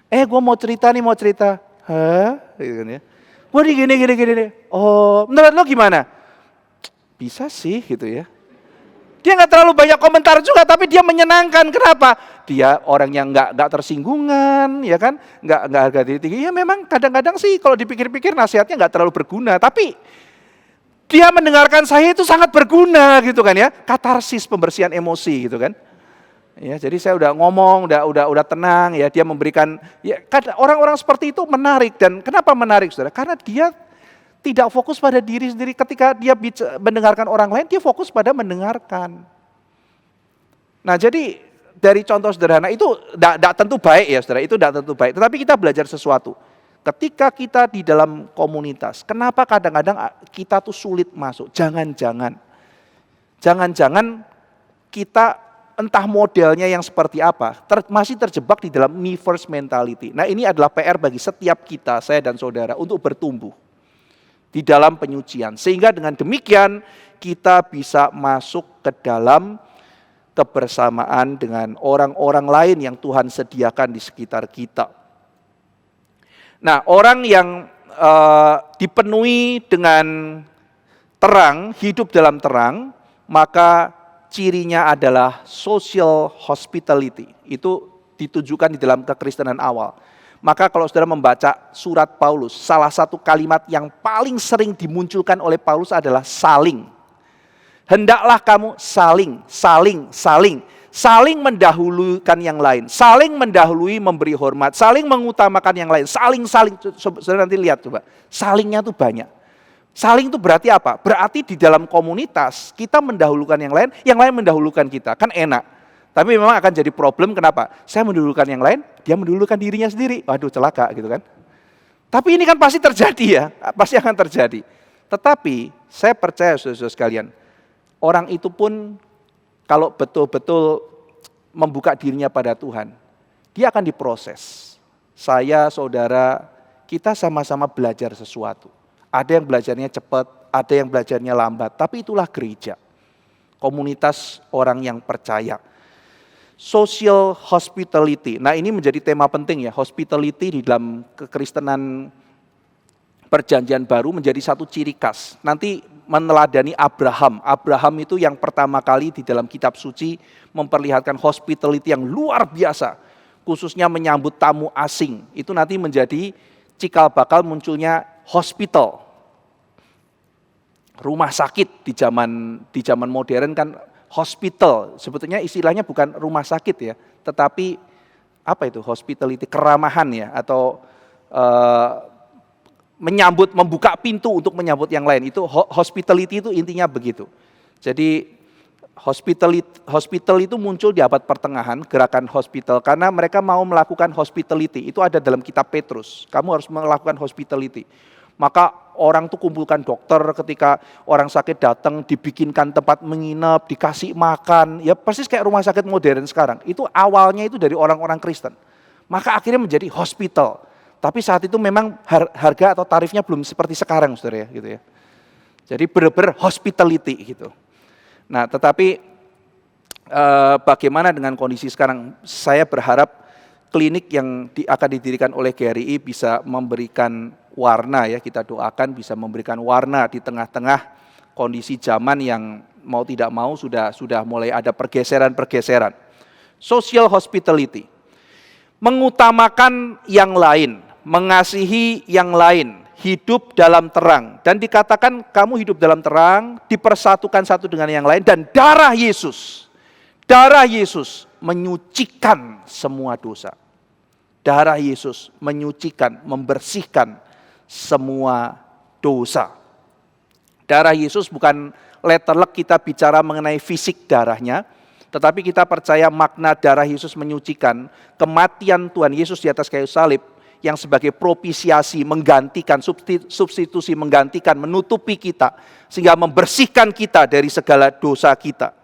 Gue mau cerita. Gitu kan ya. Gue gini. Menurut lo gimana? Bisa sih gitu ya. Dia nggak terlalu banyak komentar juga, tapi dia menyenangkan. Kenapa? Dia orang yang nggak tersinggungan, ya kan? Nggak harga diri tinggi. Ya memang kadang-kadang sih kalau dipikir-pikir nasihatnya nggak terlalu berguna, tapi dia mendengarkan saya itu sangat berguna gitu kan ya. Katarsis, pembersihan emosi gitu kan. Ya, jadi saya udah ngomong, udah tenang ya. Dia memberikan ya, orang-orang seperti itu menarik. Dan kenapa menarik saudara? Karena dia tidak fokus pada diri sendiri. Ketika dia mendengarkan orang lain, dia fokus pada mendengarkan. Nah jadi dari contoh sederhana itu tidak tentu baik ya saudara, itu tidak tentu baik. Tetapi kita belajar sesuatu. Ketika kita di dalam komunitas, kenapa kadang-kadang kita tuh sulit masuk? Jangan-jangan kita entah modelnya yang seperti apa, masih terjebak di dalam me first mentality. Nah ini adalah PR bagi setiap kita, saya dan saudara, untuk bertumbuh. di dalam penyucian. Sehingga dengan demikian kita bisa masuk ke dalam kebersamaan dengan orang-orang lain yang Tuhan sediakan di sekitar kita. Nah, orang yang dipenuhi dengan terang, hidup dalam terang, maka cirinya adalah social hospitality. Itu ditujukan di dalam kekristenan awal. Maka kalau saudara membaca surat Paulus, salah satu kalimat yang paling sering dimunculkan oleh Paulus adalah saling. Hendaklah kamu saling mendahulukan yang lain, saling mendahului memberi hormat, saling mengutamakan yang lain, saling. Saudara nanti lihat coba, salingnya tuh banyak. Saling itu berarti apa? Berarti di dalam komunitas kita mendahulukan yang lain mendahulukan kita, kan enak. Tapi memang akan jadi problem, kenapa? Saya mendahulukan yang lain, dia mendahulukan dirinya sendiri. Waduh, celaka gitu kan. Tapi ini kan pasti terjadi ya, pasti akan terjadi. Tetapi saya percaya saudara-saudara sekalian, orang itu pun kalau betul-betul membuka dirinya pada Tuhan, dia akan diproses. Saya, saudara, kita sama-sama belajar sesuatu. Ada yang belajarnya cepat, ada yang belajarnya lambat, tapi itulah gereja. Komunitas orang yang percaya. Social hospitality. Nah, ini menjadi tema penting ya. Hospitality di dalam kekristenan perjanjian baru menjadi satu ciri khas. Nanti meneladani Abraham. Abraham itu yang pertama kali di dalam kitab suci memperlihatkan hospitality yang luar biasa. Khususnya menyambut tamu asing. Itu nanti menjadi cikal bakal munculnya hospital. Rumah sakit di zaman modern kan hospital, sebetulnya istilahnya bukan rumah sakit ya, tetapi apa itu hospitality, keramahan ya, atau membuka pintu untuk menyambut yang lain. Itu hospitality itu intinya begitu. Jadi hospital itu muncul di abad pertengahan, gerakan hospital, karena mereka mau melakukan hospitality. Itu ada dalam kitab Petrus, kamu harus melakukan hospitality. Maka orang tuh kumpulkan dokter ketika orang sakit datang, dibikinkan tempat menginap, dikasih makan, ya persis kayak rumah sakit modern sekarang. Itu awalnya itu dari orang-orang Kristen. Maka akhirnya menjadi hospital. Tapi saat itu memang harga atau tarifnya belum seperti sekarang, saudara ya, gitu ya. Jadi benar-benar hospitality gitu. Nah, tetapi bagaimana dengan kondisi sekarang? Saya berharap klinik yang akan didirikan oleh GRI bisa memberikan warna ya, kita doakan bisa memberikan warna di tengah-tengah kondisi zaman yang mau tidak mau sudah mulai ada pergeseran. Social hospitality. Mengutamakan yang lain, mengasihi yang lain, hidup dalam terang. Dan dikatakan kamu hidup dalam terang, dipersatukan satu dengan yang lain, dan darah Yesus menyucikan semua dosa. Darah Yesus menyucikan, membersihkan semua dosa. Darah Yesus bukan letterlek kita bicara mengenai fisik darahnya, tetapi kita percaya makna darah Yesus menyucikan, kematian Tuhan Yesus di atas kayu salib yang sebagai propisiasi menggantikan, substitusi menggantikan, menutupi kita, sehingga membersihkan kita dari segala dosa kita.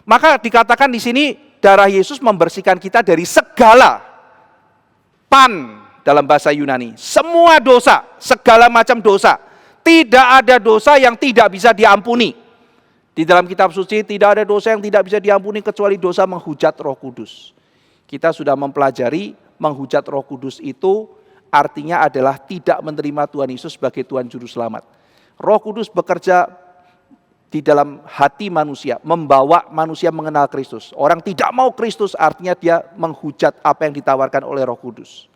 Maka dikatakan di sini darah Yesus membersihkan kita dari segala dalam bahasa Yunani, semua dosa, segala macam dosa. Tidak ada dosa yang tidak bisa diampuni. Di dalam kitab suci tidak ada dosa yang tidak bisa diampuni kecuali dosa menghujat Roh Kudus. Kita sudah mempelajari menghujat Roh Kudus itu artinya adalah tidak menerima Tuhan Yesus sebagai Tuhan Juru Selamat. Roh Kudus bekerja di dalam hati manusia, membawa manusia mengenal Kristus. Orang tidak mau Kristus artinya dia menghujat apa yang ditawarkan oleh Roh Kudus.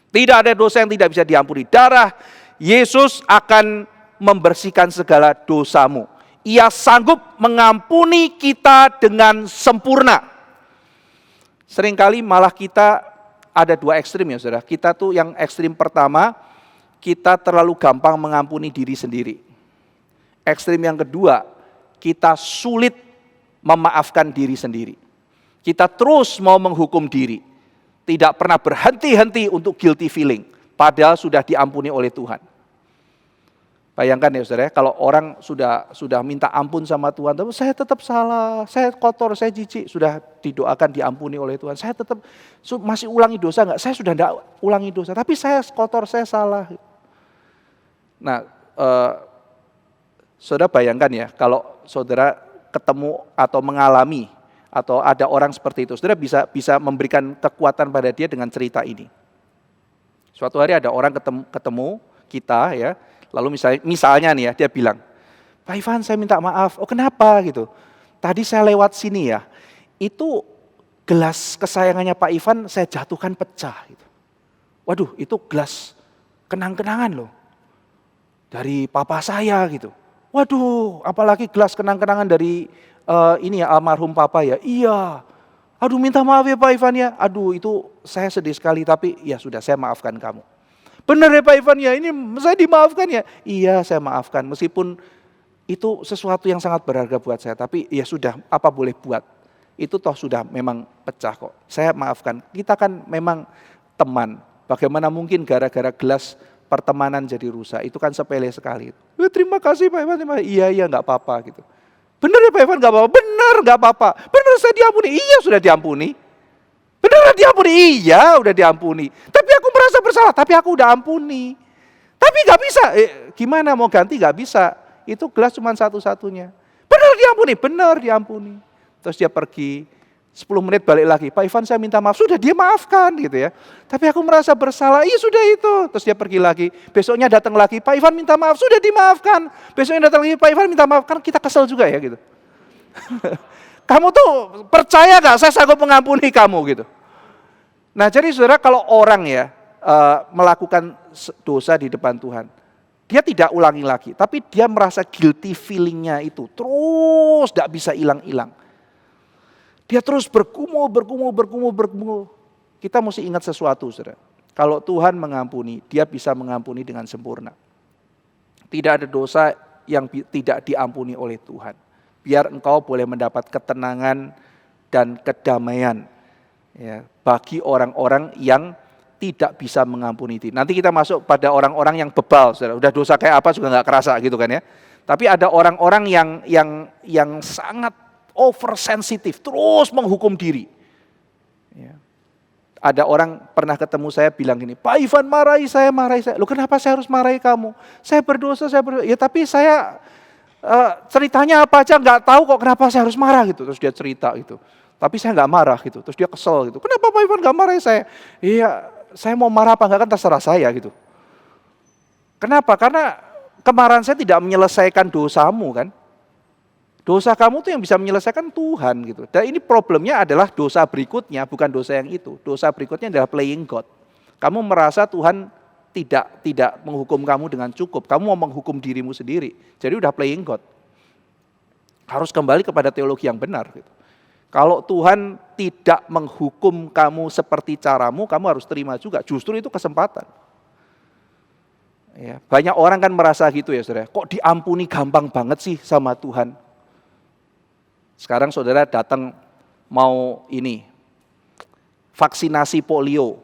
Tidak ada dosa yang tidak bisa diampuni. Darah Yesus akan membersihkan segala dosamu. Ia sanggup mengampuni kita dengan sempurna. Seringkali malah kita ada dua ekstrim ya saudara. Kita tuh yang ekstrim pertama, kita terlalu gampang mengampuni diri sendiri. Ekstrim yang kedua, kita sulit memaafkan diri sendiri. Kita terus mau menghukum diri. Tidak pernah berhenti-henti untuk guilty feeling. Padahal sudah diampuni oleh Tuhan. Bayangkan ya saudara, kalau orang sudah minta ampun sama Tuhan, tapi saya tetap salah, saya kotor, saya jijik, sudah didoakan diampuni oleh Tuhan. Saya tetap masih ulangi dosa enggak? Saya sudah enggak ulangi dosa, tapi saya kotor, saya salah. Nah, saudara bayangkan ya, kalau saudara ketemu atau mengalami atau ada orang seperti itu, saudara bisa memberikan kekuatan pada dia dengan cerita ini. Suatu hari ada orang ketemu kita ya, lalu misalnya nih ya, dia bilang, Pak Ivan saya minta maaf, oh kenapa gitu, tadi saya lewat sini ya, itu gelas kesayangannya Pak Ivan saya jatuhkan pecah gitu. Waduh itu gelas kenang-kenangan loh, dari papa saya gitu. Waduh apalagi gelas kenang-kenangan dari ini ya almarhum papa ya, iya. Aduh minta maaf ya Pak Ivan ya, aduh itu saya sedih sekali tapi ya sudah saya maafkan kamu. Benar ya Pak Ivan ya, ini saya dimaafkan ya. Iya saya maafkan, meskipun itu sesuatu yang sangat berharga buat saya, tapi ya sudah apa boleh buat. Itu toh sudah memang pecah kok, saya maafkan. Kita kan memang teman, bagaimana mungkin gara-gara gelas pertemanan jadi rusak, itu kan sepele sekali. Terima kasih Pak Ivan, iya nggak apa-apa gitu. Benar ya Pak Ivan nggak apa-apa, benar nggak apa-apa, benar saya diampuni, iya sudah diampuni. Benar diampuni, iya udah diampuni. Tapi aku merasa bersalah, tapi aku udah ampuni. Tapi nggak bisa, gimana mau ganti nggak bisa. Itu gelas cuma satu-satunya. Benar diampuni. Terus dia pergi, 10 menit balik lagi, Pak Ivan saya minta maaf, sudah dia maafkan gitu ya. Tapi aku merasa bersalah, iya sudah itu. Terus dia pergi lagi, besoknya datang lagi, Pak Ivan minta maaf, sudah dimaafkan. Besoknya datang lagi, Pak Ivan minta maaf, kan kita kesel juga ya gitu. Kamu tuh percaya gak saya sanggup mengampuni kamu gitu. Nah jadi saudara kalau orang ya melakukan dosa di depan Tuhan, dia tidak ulangi lagi, tapi dia merasa guilty feelingnya itu terus gak bisa hilang-hilang. Dia terus bergumul. Kita mesti ingat sesuatu saudara. Kalau Tuhan mengampuni, dia bisa mengampuni dengan sempurna. Tidak ada dosa yang tidak diampuni oleh Tuhan. Biar engkau boleh mendapat ketenangan dan kedamaian ya, bagi orang-orang yang tidak bisa mengampuni itu. Nanti kita masuk pada orang-orang yang bebal, saudara. Udah dosa kayak apa juga nggak kerasa gitu kan ya. Tapi ada orang-orang yang sangat oversensitif, terus menghukum diri. Ya. Ada orang pernah ketemu saya bilang gini, Pak Ivan marahi saya. Loh kenapa saya harus marahi kamu? Saya berdosa. Ya tapi saya ceritanya apa aja nggak tahu kok kenapa saya harus marah gitu. Terus dia cerita gitu. Tapi saya nggak marah gitu. Terus dia kesel gitu. Kenapa Pak Ivan nggak marahi saya? Iya, saya mau marah apa enggak kan terserah saya gitu. Kenapa? Karena kemarahan saya tidak menyelesaikan dosamu kan. Dosa kamu tuh yang bisa menyelesaikan Tuhan gitu. Dan ini problemnya adalah dosa berikutnya, bukan dosa yang itu. Dosa berikutnya adalah playing God. Kamu merasa Tuhan tidak menghukum kamu dengan cukup. Kamu mau menghukum dirimu sendiri. Jadi udah playing God. Harus kembali kepada teologi yang benar gitu. Kalau Tuhan tidak menghukum kamu seperti caramu, kamu harus terima juga. Justru itu kesempatan. Ya, banyak orang kan merasa gitu ya saudara. Kok diampuni gampang banget sih sama Tuhan. Sekarang saudara datang mau ini, vaksinasi polio.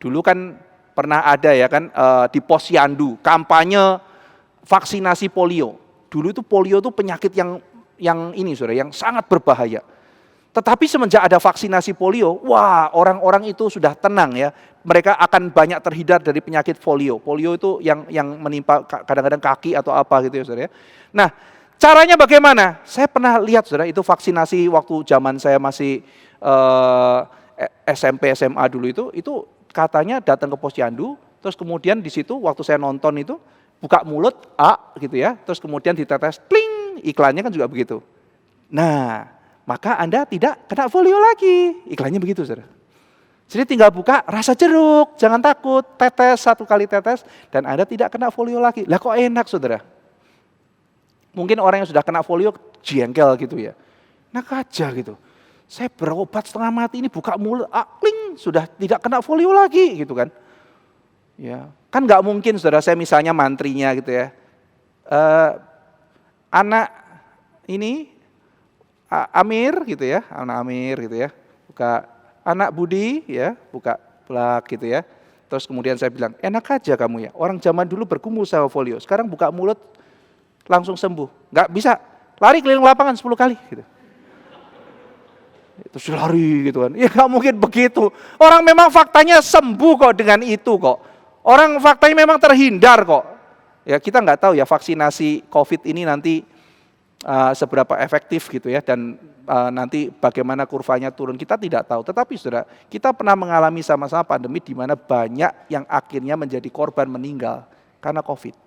Dulu kan pernah ada ya kan di Posyandu, kampanye vaksinasi polio. Dulu itu polio itu penyakit yang ini saudara, yang sangat berbahaya. Tetapi semenjak ada vaksinasi polio, wah orang-orang itu sudah tenang ya. Mereka akan banyak terhindar dari penyakit polio. Polio itu yang menimpa kadang-kadang kaki atau apa gitu ya saudara ya. Nah, caranya bagaimana? Saya pernah lihat saudara, itu vaksinasi waktu zaman saya masih SMP, SMA dulu itu katanya datang ke Posyandu, terus kemudian di situ waktu saya nonton itu buka mulut gitu ya, terus kemudian ditetes, pling, iklannya kan juga begitu. Nah, maka Anda tidak kena polio lagi, iklannya begitu saudara. Jadi tinggal buka, rasa jeruk, jangan takut, tetes 1 kali tetes, dan Anda tidak kena polio lagi. Lah kok enak saudara? Mungkin orang yang sudah kena polio jengkel gitu ya. Enak aja gitu. Saya berobat setengah mati ini buka mulut, kling, sudah tidak kena polio lagi gitu kan. Ya, kan nggak mungkin saudara, saya misalnya mantrinya gitu ya. Anak ini Amir gitu ya, anak Amir gitu ya. Buka anak Budi ya, buka plak gitu ya. Terus kemudian saya bilang, enak aja kamu ya. Orang zaman dulu bergumul sama polio, sekarang buka mulut langsung sembuh. Nggak bisa, lari keliling lapangan 10 kali gitu. Terus lari gitu kan. Ya nggak mungkin begitu. Orang memang faktanya sembuh kok dengan itu kok. Orang faktanya memang terhindar kok. Ya kita nggak tahu ya vaksinasi COVID ini nanti seberapa efektif gitu ya, dan nanti bagaimana kurvanya turun kita tidak tahu. Tetapi saudara, kita pernah mengalami sama-sama pandemi di mana banyak yang akhirnya menjadi korban meninggal karena COVID.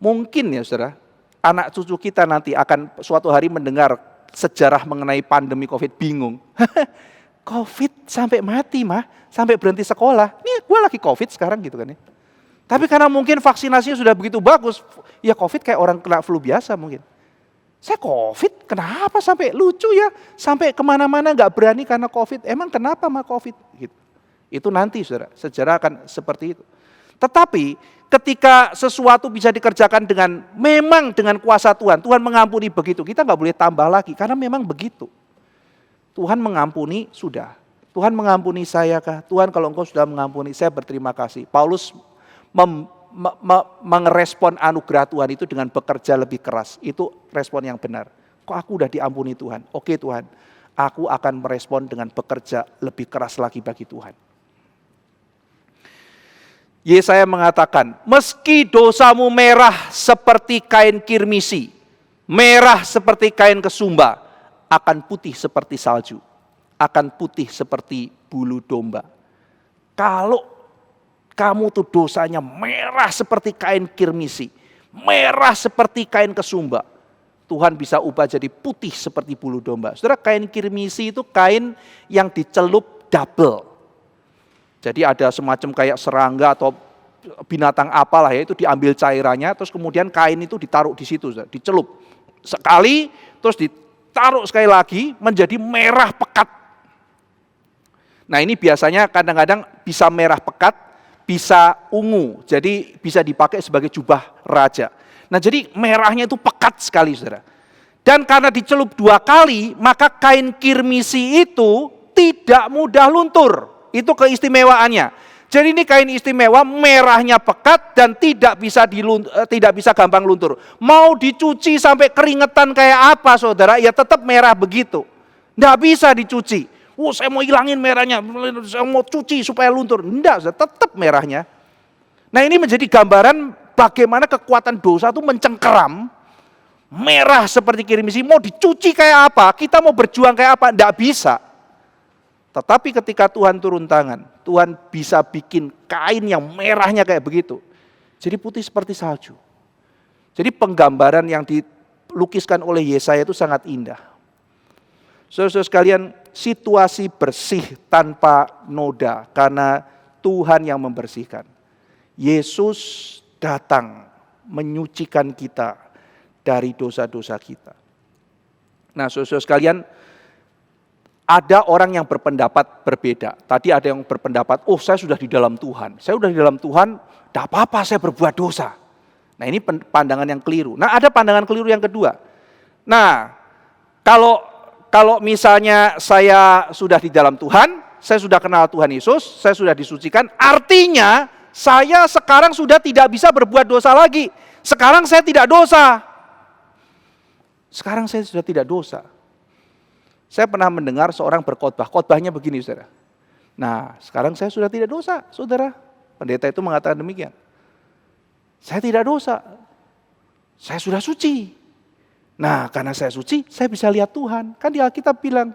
Mungkin ya saudara, anak cucu kita nanti akan suatu hari mendengar sejarah mengenai pandemi COVID, bingung. COVID sampai mati mah, sampai berhenti sekolah. Nih gue lagi COVID sekarang gitu kan ya. Tapi karena mungkin vaksinasinya sudah begitu bagus, ya COVID kayak orang kena flu biasa mungkin. Saya COVID, kenapa sampai lucu ya? Sampai kemana-mana gak berani karena COVID. Emang kenapa mah COVID? Gitu. Itu nanti saudara, sejarah akan seperti itu. Tetapi ketika sesuatu bisa dikerjakan memang dengan kuasa Tuhan, Tuhan mengampuni begitu, kita gak boleh tambah lagi, karena memang begitu. Tuhan mengampuni, sudah. Tuhan mengampuni saya kah? Tuhan kalau engkau sudah mengampuni, saya berterima kasih. Paulus merespon anugerah Tuhan itu dengan bekerja lebih keras. Itu respon yang benar. Kok aku udah diampuni Tuhan? Oke Tuhan, aku akan merespon dengan bekerja lebih keras lagi bagi Tuhan. Yesaya mengatakan, meski dosamu merah seperti kain kirmisi, merah seperti kain kesumba, akan putih seperti salju, akan putih seperti bulu domba. Kalau kamu tuh dosanya merah seperti kain kirmisi, merah seperti kain kesumba, Tuhan bisa ubah jadi putih seperti bulu domba. Saudara, kain kirmisi itu kain yang dicelup double. Jadi ada semacam kayak serangga atau binatang apalah ya, itu diambil cairannya, terus kemudian kain itu ditaruh di situ, saudara, dicelup sekali, terus ditaruh sekali lagi menjadi merah pekat. Nah ini biasanya kadang-kadang bisa merah pekat, bisa ungu, jadi bisa dipakai sebagai jubah raja. Nah jadi merahnya itu pekat sekali saudara. Dan karena dicelup 2 kali, maka kain kirmisi itu tidak mudah luntur. Itu keistimewaannya. Jadi ini kain istimewa, merahnya pekat dan tidak bisa gampang luntur. Mau dicuci sampai keringetan kayak apa saudara, ya tetap merah begitu. Nggak bisa dicuci. Saya mau hilangin merahnya, saya mau cuci supaya luntur. Enggak, tetap merahnya. Nah ini menjadi gambaran bagaimana kekuatan dosa itu mencengkeram. Merah seperti kirmisi, mau dicuci kayak apa, kita mau berjuang kayak apa, enggak bisa. Tetapi ketika Tuhan turun tangan, Tuhan bisa bikin kain yang merahnya kayak begitu. Jadi putih seperti salju. Jadi penggambaran yang dilukiskan oleh Yesaya itu sangat indah. Saudara-saudara sekalian, situasi bersih tanpa noda karena Tuhan yang membersihkan. Yesus datang menyucikan kita dari dosa-dosa kita. Nah, saudara-saudara sekalian, ada orang yang berpendapat berbeda. Tadi ada yang berpendapat, saya sudah di dalam Tuhan. Saya sudah di dalam Tuhan, tidak apa-apa saya berbuat dosa. Nah, ini pandangan yang keliru. Nah, ada pandangan keliru yang kedua. Nah, kalau misalnya saya sudah di dalam Tuhan, saya sudah kenal Tuhan Yesus, saya sudah disucikan, artinya saya sekarang sudah tidak bisa berbuat dosa lagi. Sekarang saya tidak dosa. Sekarang saya sudah tidak dosa. Saya pernah mendengar seorang berkhotbah, khotbahnya begini saudara. Nah, sekarang saya sudah tidak dosa, saudara. Pendeta itu mengatakan demikian. Saya tidak dosa. Saya sudah suci. Nah, karena saya suci, saya bisa lihat Tuhan. Kan di Alkitab bilang,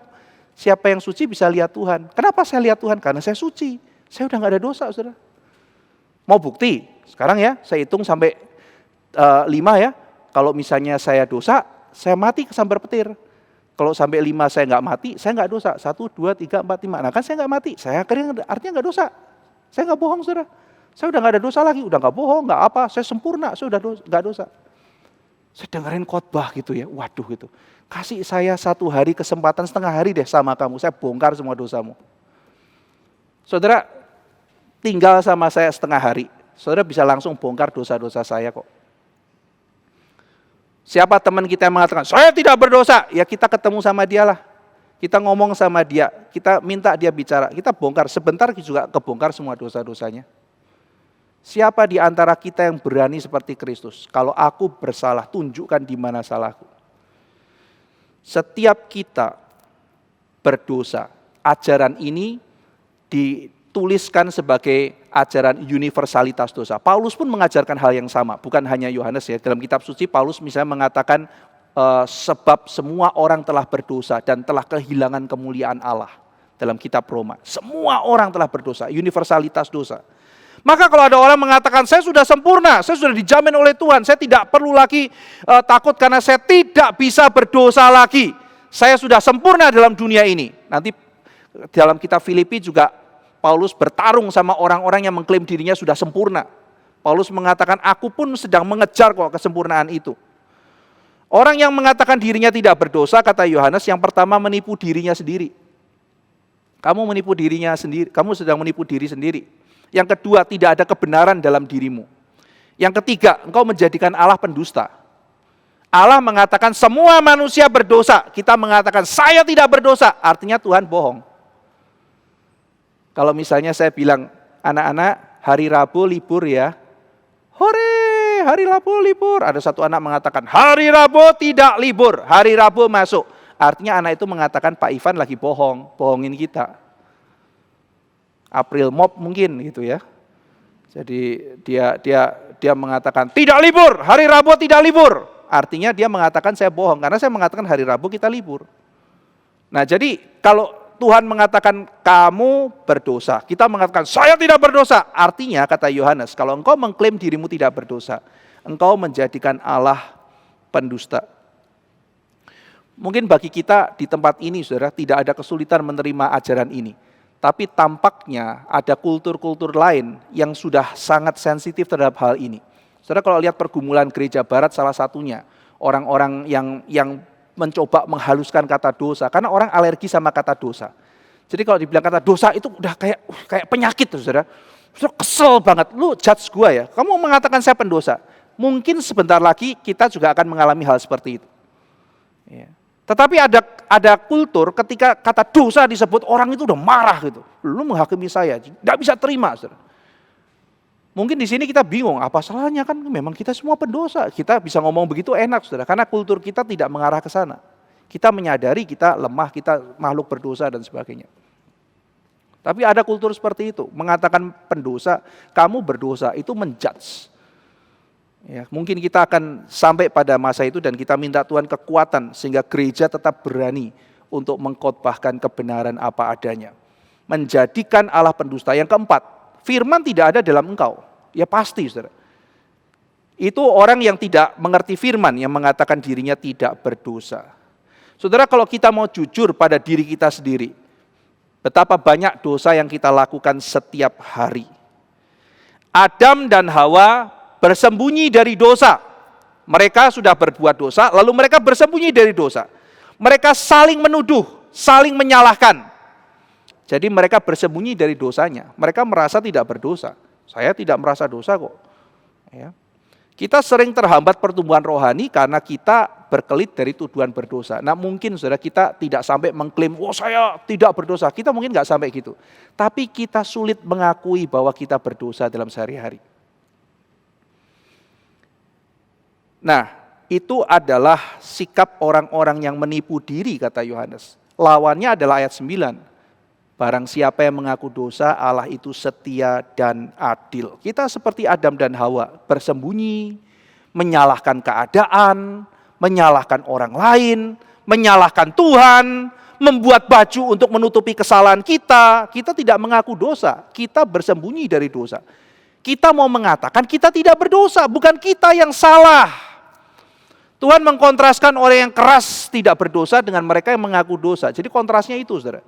siapa yang suci bisa lihat Tuhan. Kenapa saya lihat Tuhan? Karena saya suci. Saya udah gak ada dosa, saudara. Mau bukti? Sekarang ya, saya hitung sampai 5 ya. Kalau misalnya saya dosa, saya mati kesambar petir. Kalau sampai 5 saya gak mati, saya gak dosa. 1, 2, 3, 4, 5. Nah kan saya gak mati. Saya artinya gak dosa. Saya gak bohong, saudara. Saya udah gak ada dosa lagi. Udah gak bohong, gak apa. Saya sempurna, saya udah gak dosa. Saya dengerin khotbah gitu ya, waduh gitu. Kasih saya 1 hari kesempatan, setengah hari deh sama kamu, saya bongkar semua dosamu. Saudara, tinggal sama saya setengah hari, saudara bisa langsung bongkar dosa-dosa saya kok. Siapa teman kita yang mengatakan, saya tidak berdosa, ya kita ketemu sama dia lah. Kita ngomong sama dia, kita minta dia bicara, kita bongkar, sebentar juga kebongkar semua dosa-dosanya. Siapa di antara kita yang berani seperti Kristus? Kalau aku bersalah, tunjukkan di mana salahku. Setiap kita berdosa. Ajaran ini dituliskan sebagai ajaran universalitas dosa. Paulus pun mengajarkan hal yang sama, bukan hanya Yohanes ya. Dalam kitab suci Paulus misalnya mengatakan sebab semua orang telah berdosa dan telah kehilangan kemuliaan Allah. Dalam kitab Roma, semua orang telah berdosa, universalitas dosa. Maka kalau ada orang mengatakan saya sudah sempurna, saya sudah dijamin oleh Tuhan, saya tidak perlu lagi takut karena saya tidak bisa berdosa lagi. Saya sudah sempurna dalam dunia ini. Nanti dalam kitab Filipi juga Paulus bertarung sama orang-orang yang mengklaim dirinya sudah sempurna. Paulus mengatakan aku pun sedang mengejar kok kesempurnaan itu. Orang yang mengatakan dirinya tidak berdosa, kata Yohanes, yang pertama menipu dirinya sendiri. Kamu menipu dirinya sendiri, kamu sedang menipu diri sendiri. Yang kedua, tidak ada kebenaran dalam dirimu. Yang ketiga, engkau menjadikan Allah pendusta. Allah mengatakan semua manusia berdosa. Kita mengatakan saya tidak berdosa, artinya Tuhan bohong. Kalau misalnya saya bilang, anak-anak hari Rabu libur ya. Hore, hari Rabu libur. Ada satu anak mengatakan hari Rabu tidak libur, hari Rabu masuk. Artinya anak itu mengatakan Pak Ivan lagi bohongin kita. April Mop mungkin gitu ya. Jadi dia mengatakan tidak libur, hari Rabu tidak libur. Artinya dia mengatakan saya bohong karena saya mengatakan hari Rabu kita libur. Nah, jadi kalau Tuhan mengatakan kamu berdosa, kita mengatakan saya tidak berdosa. Artinya kata Yohanes, kalau engkau mengklaim dirimu tidak berdosa, engkau menjadikan Allah pendusta. Mungkin bagi kita di tempat ini, saudara, tidak ada kesulitan menerima ajaran ini. Tapi tampaknya ada kultur-kultur lain yang sudah sangat sensitif terhadap hal ini. Saudara, kalau lihat pergumulan gereja barat salah satunya, orang-orang yang mencoba menghaluskan kata dosa, karena orang alergi sama kata dosa. Jadi kalau dibilang kata dosa itu udah kayak penyakit, saudara. Saudara kesel banget, lu judge gua ya, kamu mengatakan saya pendosa. Mungkin sebentar lagi kita juga akan mengalami hal seperti itu. Ya. Tetapi ada kultur ketika kata dosa disebut orang itu udah marah gitu. Lu menghakimi saya, tidak bisa terima. Saudara. Mungkin di sini kita bingung, apa salahnya kan memang kita semua pendosa. Kita bisa ngomong begitu enak, saudara, karena kultur kita tidak mengarah ke sana. Kita menyadari kita lemah, kita makhluk berdosa dan sebagainya. Tapi ada kultur seperti itu, mengatakan pendosa, kamu berdosa, itu menjudge. Ya, mungkin kita akan sampai pada masa itu dan kita minta Tuhan kekuatan sehingga gereja tetap berani untuk mengkhotbahkan kebenaran apa adanya. Menjadikan Allah pendusta. Yang keempat, firman tidak ada dalam engkau. Ya pasti, saudara. Itu orang yang tidak mengerti firman yang mengatakan dirinya tidak berdosa. Saudara, kalau kita mau jujur pada diri kita sendiri, betapa banyak dosa yang kita lakukan setiap hari. Adam dan Hawa bersembunyi dari dosa. Mereka sudah berbuat dosa, lalu mereka bersembunyi dari dosa. Mereka saling menuduh, saling menyalahkan. Jadi mereka bersembunyi dari dosanya. Mereka merasa tidak berdosa. Saya tidak merasa dosa kok. Ya. Kita sering terhambat pertumbuhan rohani karena kita berkelit dari tuduhan berdosa. Nah mungkin saudara kita tidak sampai mengklaim, oh saya tidak berdosa. Kita mungkin nggak sampai gitu. Tapi kita sulit mengakui bahwa kita berdosa dalam sehari-hari. Nah, itu adalah sikap orang-orang yang menipu diri, kata Yohanes. Lawannya adalah ayat 9. Barang siapa yang mengaku dosa, Allah itu setia dan adil. Kita seperti Adam dan Hawa, bersembunyi, menyalahkan keadaan, menyalahkan orang lain, menyalahkan Tuhan, membuat baju untuk menutupi kesalahan kita. Kita tidak mengaku dosa, kita bersembunyi dari dosa. Kita mau mengatakan kita tidak berdosa, bukan kita yang salah. Tuhan mengkontraskan orang yang keras tidak berdosa dengan mereka yang mengaku dosa. Jadi kontrasnya itu, saudara.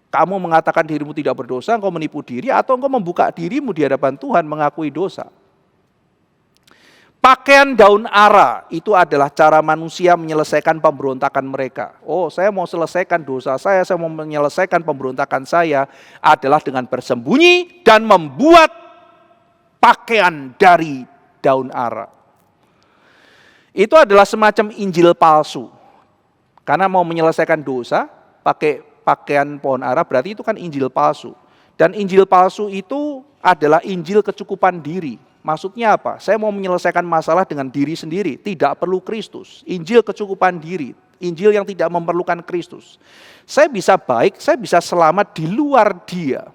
Kamu mengatakan dirimu tidak berdosa, engkau menipu diri, atau engkau membuka dirimu di hadapan Tuhan mengakui dosa. Pakaian daun ara itu adalah cara manusia menyelesaikan pemberontakan mereka. Oh, saya mau selesaikan dosa saya mau menyelesaikan pemberontakan saya adalah dengan bersembunyi dan membuat pakaian dari daun ara. Itu adalah semacam Injil palsu. Karena mau menyelesaikan dosa, pakai pakaian pohon ara, berarti itu kan Injil palsu. Dan Injil palsu itu adalah Injil kecukupan diri. Maksudnya apa? Saya mau menyelesaikan masalah dengan diri sendiri, tidak perlu Kristus. Injil kecukupan diri, Injil yang tidak memerlukan Kristus. Saya bisa baik, saya bisa selamat di luar Dia.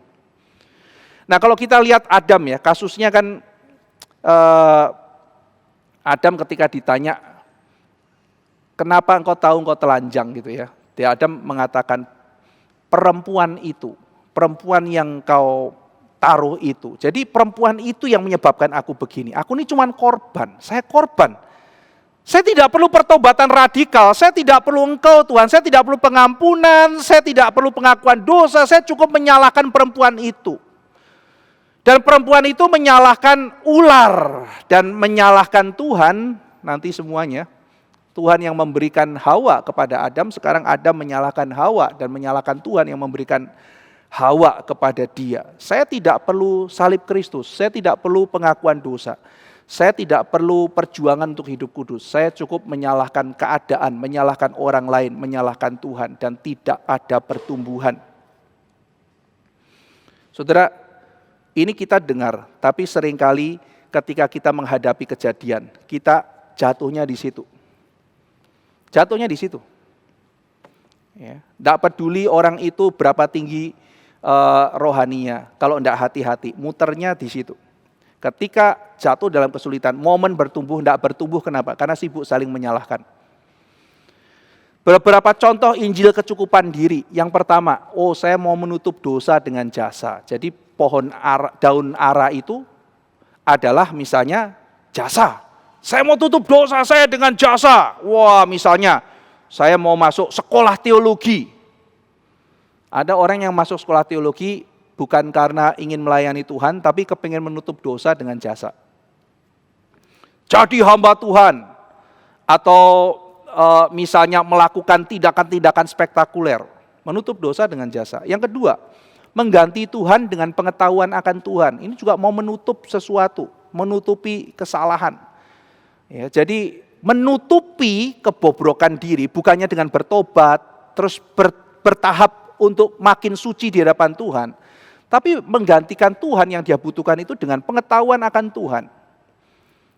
Nah kalau kita lihat Adam ya, kasusnya kan eh, Adam ketika ditanya, kenapa engkau tahu engkau telanjang gitu ya. Adam mengatakan, perempuan yang kau taruh itu. Jadi perempuan itu yang menyebabkan aku begini. Aku ini cuma korban, saya korban. Saya tidak perlu pertobatan radikal, saya tidak perlu engkau Tuhan, saya tidak perlu pengampunan, saya tidak perlu pengakuan dosa, saya cukup menyalahkan perempuan itu. Dan perempuan itu menyalahkan ular dan menyalahkan Tuhan, nanti semuanya. Tuhan yang memberikan Hawa kepada Adam, sekarang Adam menyalahkan Hawa dan menyalahkan Tuhan yang memberikan Hawa kepada dia. Saya tidak perlu salib Kristus, saya tidak perlu pengakuan dosa. Saya tidak perlu perjuangan untuk hidup kudus. Saya cukup menyalahkan keadaan, menyalahkan orang lain, menyalahkan Tuhan, dan tidak ada pertumbuhan. Saudara, ini kita dengar, tapi seringkali ketika kita menghadapi kejadian, kita jatuhnya di situ. Jatuhnya di situ. Ya, tidak peduli orang itu berapa tinggi rohaninya, kalau tidak hati-hati, muternya di situ. Ketika jatuh dalam kesulitan, momen bertumbuh, tidak bertumbuh, kenapa? Karena sibuk saling menyalahkan. Beberapa contoh Injil kecukupan diri. Yang pertama, saya mau menutup dosa dengan jasa. Jadi daun ara itu adalah misalnya jasa. Saya mau tutup dosa saya dengan jasa. Wah, misalnya saya mau masuk sekolah teologi. Ada orang yang masuk sekolah teologi bukan karena ingin melayani Tuhan, tapi kepingin menutup dosa dengan jasa. Jadi hamba Tuhan, atau misalnya melakukan tindakan-tindakan spektakuler, menutup dosa dengan jasa. Yang kedua, mengganti Tuhan dengan pengetahuan akan Tuhan. Ini juga mau menutup sesuatu, menutupi kesalahan. Ya, jadi menutupi kebobrokan diri, bukannya dengan bertobat, terus bertahap untuk makin suci di hadapan Tuhan, tapi menggantikan Tuhan yang dia butuhkan itu dengan pengetahuan akan Tuhan.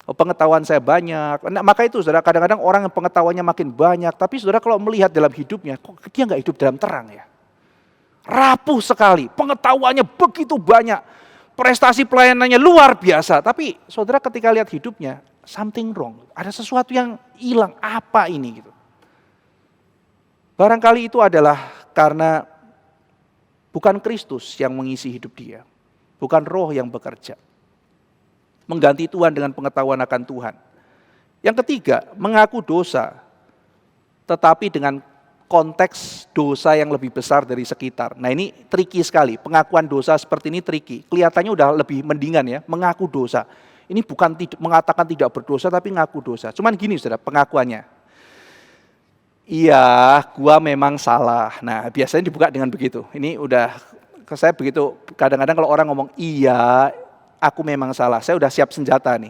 Pengetahuan saya banyak, nah, maka itu saudara, kadang-kadang orang yang pengetahuannya makin banyak, tapi saudara kalau melihat dalam hidupnya, kok dia nggak hidup dalam terang ya? Rapuh sekali, pengetahuannya begitu banyak, prestasi pelayanannya luar biasa, tapi saudara ketika lihat hidupnya, something wrong, ada sesuatu yang hilang, apa ini gitu. Barangkali itu adalah karena bukan Kristus yang mengisi hidup dia, bukan Roh yang bekerja. Mengganti Tuhan dengan pengetahuan akan Tuhan. Yang ketiga, mengaku dosa, tetapi dengan konteks dosa yang lebih besar dari sekitar. Nah ini tricky sekali, pengakuan dosa seperti ini tricky. Kelihatannya udah lebih mendingan ya, mengaku dosa. Ini bukan mengatakan tidak berdosa, tapi ngaku dosa. Cuman gini saudara, pengakuannya. Iya, gua memang salah. Nah biasanya dibuka dengan begitu. Ini udah, saya begitu, kadang-kadang kalau orang ngomong, iya, aku memang salah, saya udah siap senjata nih.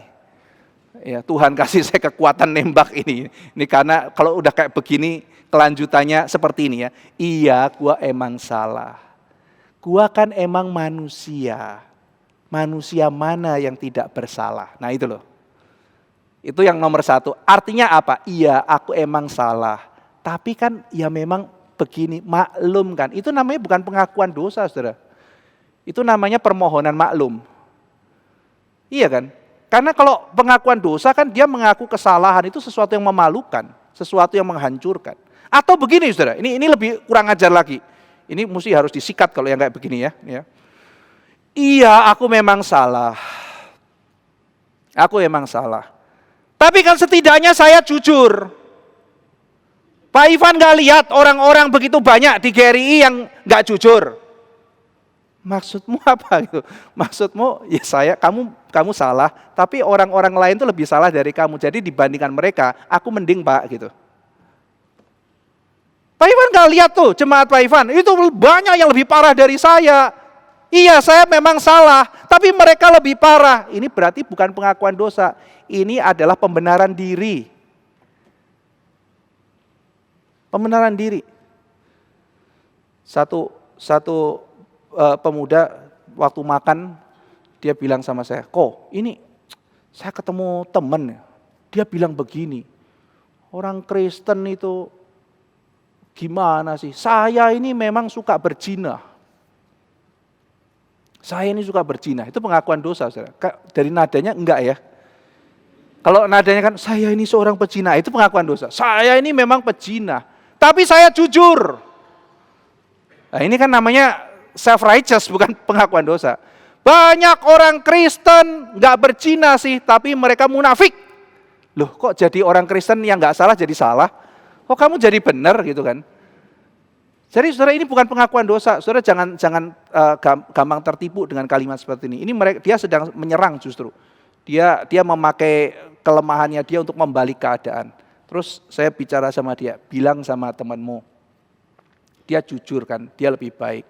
Ya, Tuhan kasih saya kekuatan nembak ini. Ini karena kalau udah kayak begini, kelanjutannya seperti ini ya. Iya, gua emang salah. Gua kan emang manusia. Manusia mana yang tidak bersalah? Nah itu loh. Itu yang nomor satu. Artinya apa? Iya, aku emang salah. Tapi kan ya memang begini, maklum kan. Itu namanya bukan pengakuan dosa, saudara. Itu namanya permohonan maklum. Iya kan? Karena kalau pengakuan dosa kan dia mengaku kesalahan, itu sesuatu yang memalukan, sesuatu yang menghancurkan. Atau begini saudara, ini lebih kurang ajar lagi. Ini mesti harus disikat kalau yang kayak begini ya. Iya, aku memang salah. Aku memang salah. Tapi kan setidaknya saya jujur. Pak Ivan gak lihat orang-orang begitu banyak di GRI yang gak jujur. Maksudmu apa gitu? Maksudmu ya kamu salah, tapi orang-orang lain tuh lebih salah dari kamu. Jadi dibandingkan mereka, aku mending Pak gitu. Pak Ivan gak lihat tuh jemaat Pak Ivan, itu banyak yang lebih parah dari saya. Iya, saya memang salah, tapi mereka lebih parah. Ini berarti bukan pengakuan dosa, ini adalah pembenaran diri. Pembenaran diri. Satu pemuda waktu makan, dia bilang sama saya, kok ini saya ketemu temen, dia bilang begini, orang Kristen itu gimana sih, saya ini memang suka berzina. Saya ini suka berzina, itu pengakuan dosa, saudara. Dari nadanya enggak ya. Kalau nadanya kan, saya ini seorang pezina, itu pengakuan dosa. Saya ini memang pezina, tapi saya jujur. Nah, ini kan namanya self-righteous, bukan pengakuan dosa. Banyak orang Kristen enggak berzina sih, tapi mereka munafik. Loh, kok jadi orang Kristen yang enggak salah jadi salah? Kok kamu jadi benar gitu kan? Jadi saudara, ini bukan pengakuan dosa. Saudara jangan gampang tertipu dengan kalimat seperti ini. Dia sedang menyerang justru. Dia memakai kelemahannya dia untuk membalik keadaan. Terus saya bicara sama dia, bilang sama temanmu, dia jujur kan, dia lebih baik.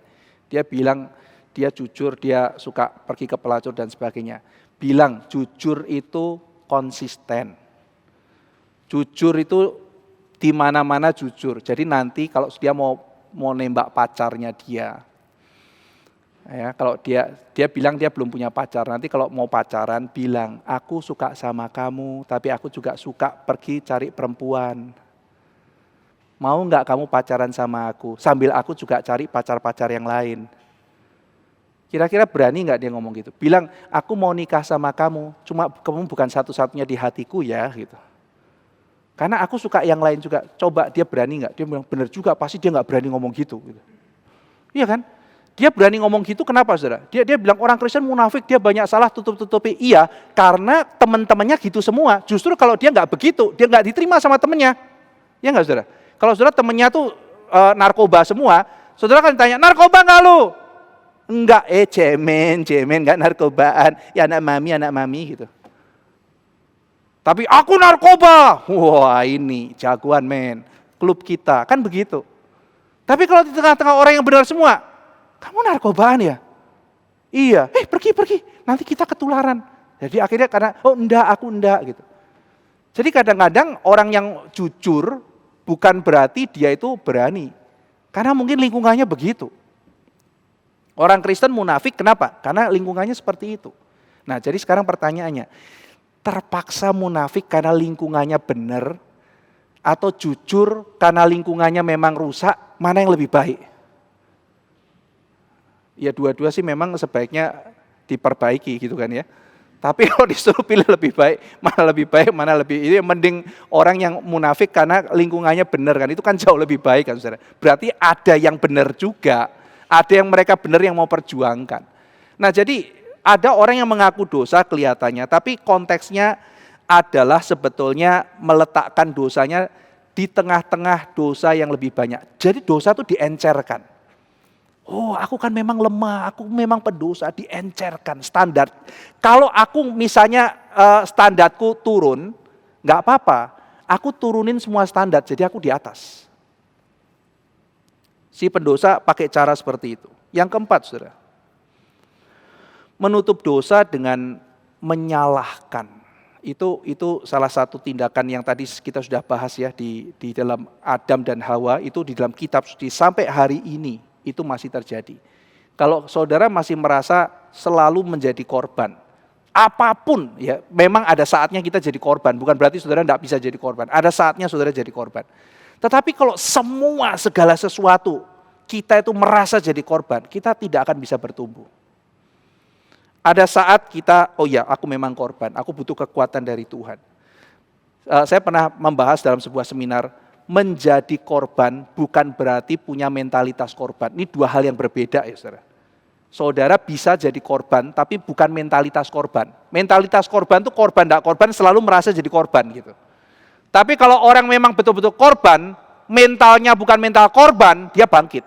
Dia bilang dia jujur, dia suka pergi ke pelacur dan sebagainya. Bilang jujur itu konsisten. Jujur itu di mana-mana jujur. Jadi nanti kalau dia mau nembak pacarnya dia, ya, kalau dia bilang dia belum punya pacar, nanti kalau mau pacaran bilang, aku suka sama kamu, tapi aku juga suka pergi cari perempuan. Mau nggak kamu pacaran sama aku, sambil aku juga cari pacar-pacar yang lain. Kira-kira berani nggak dia ngomong gitu? Bilang, aku mau nikah sama kamu, cuma kamu bukan satu-satunya di hatiku ya, gitu. Karena aku suka yang lain juga. Coba dia berani nggak? Dia bilang benar juga, pasti dia nggak berani ngomong gitu. Iya kan? Dia berani ngomong gitu, kenapa saudara? Dia bilang orang Kristen munafik, dia banyak salah, tutup-tutupi. Iya, karena teman-temannya gitu semua. Justru kalau dia nggak begitu, dia nggak diterima sama temennya. Iya nggak saudara? Kalau saudara temennya tuh narkoba semua, saudara kan ditanya, narkoba nggak lu? Enggak, cemen, nggak narkobaan. Ya anak mami gitu. Tapi aku narkoba, wah ini jagoan men, klub kita, kan begitu. Tapi kalau di tengah-tengah orang yang benar semua, kamu narkobaan ya? Iya, pergi, nanti kita ketularan. Jadi akhirnya karena, aku enggak gitu. Jadi kadang-kadang orang yang jujur bukan berarti dia itu berani. Karena mungkin lingkungannya begitu. Orang Kristen munafik kenapa? Karena lingkungannya seperti itu. Nah jadi sekarang pertanyaannya, terpaksa munafik karena lingkungannya benar, atau jujur karena lingkungannya memang rusak, mana yang lebih baik? Ya dua-dua sih memang sebaiknya diperbaiki gitu kan ya. Tapi kalau disuruh pilih lebih baik, mana lebih, itu mending orang yang munafik karena lingkungannya benar kan, itu kan jauh lebih baik kan saudara. Berarti ada yang benar juga, ada yang mereka benar yang mau perjuangkan. Nah jadi ada orang yang mengaku dosa kelihatannya, tapi konteksnya adalah sebetulnya meletakkan dosanya di tengah-tengah dosa yang lebih banyak. Jadi dosa itu diencerkan. Oh aku kan memang lemah, aku memang pendosa, diencerkan standar. Kalau aku misalnya standarku turun, nggak apa-apa, aku turunin semua standar, jadi aku di atas. Si pendosa pakai cara seperti itu. Yang keempat saudara, menutup dosa dengan menyalahkan. Itu salah satu tindakan yang tadi kita sudah bahas ya di dalam Adam dan Hawa, itu di dalam kitab suci sampai hari ini itu masih terjadi. Kalau saudara masih merasa selalu menjadi korban, apapun ya, memang ada saatnya kita jadi korban, bukan berarti saudara tidak bisa jadi korban. Ada saatnya saudara jadi korban. Tetapi kalau segala sesuatu kita itu merasa jadi korban, kita tidak akan bisa bertumbuh. Ada saat kita, oh ya aku memang korban, aku butuh kekuatan dari Tuhan. Saya pernah membahas dalam sebuah seminar, menjadi korban bukan berarti punya mentalitas korban. Ini dua hal yang berbeda ya saudara. Saudara bisa jadi korban, tapi bukan mentalitas korban. Mentalitas korban itu korban, tidak korban, selalu merasa jadi korban gitu. Tapi kalau orang memang betul-betul korban, mentalnya bukan mental korban, dia bangkit.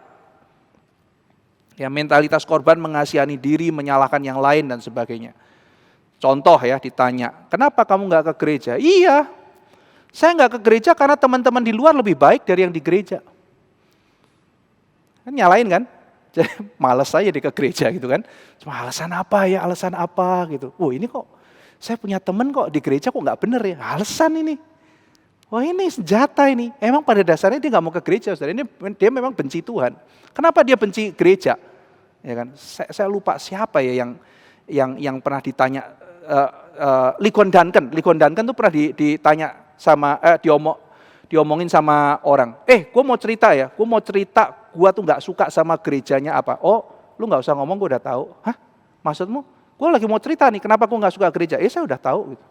Ya, mentalitas korban mengasihani diri, menyalahkan yang lain dan sebagainya. Contoh ya, ditanya, kenapa kamu nggak ke gereja? Iya, saya nggak ke gereja karena teman-teman di luar lebih baik dari yang di gereja. Kan nyalain kan? Jadi malas saya di ke gereja gitu kan. Cuma alasan apa gitu. Oh ini kok saya punya teman kok di gereja kok nggak bener ya. Alasan ini. Wah ini senjata ini. Emang pada dasarnya dia nggak mau ke gereja, saudara. Ini dia memang benci Tuhan. Kenapa dia benci gereja? Ya kan? Saya lupa siapa ya yang pernah ditanya. Ligon Duncan tuh pernah ditanya sama diomongin sama orang. Gue mau cerita gue tuh nggak suka sama gerejanya apa. Oh, lu nggak usah ngomong, gue udah tahu. Hah? Maksudmu? Gue lagi mau cerita nih, kenapa gue gak suka gereja? Saya udah tahu. Gitu.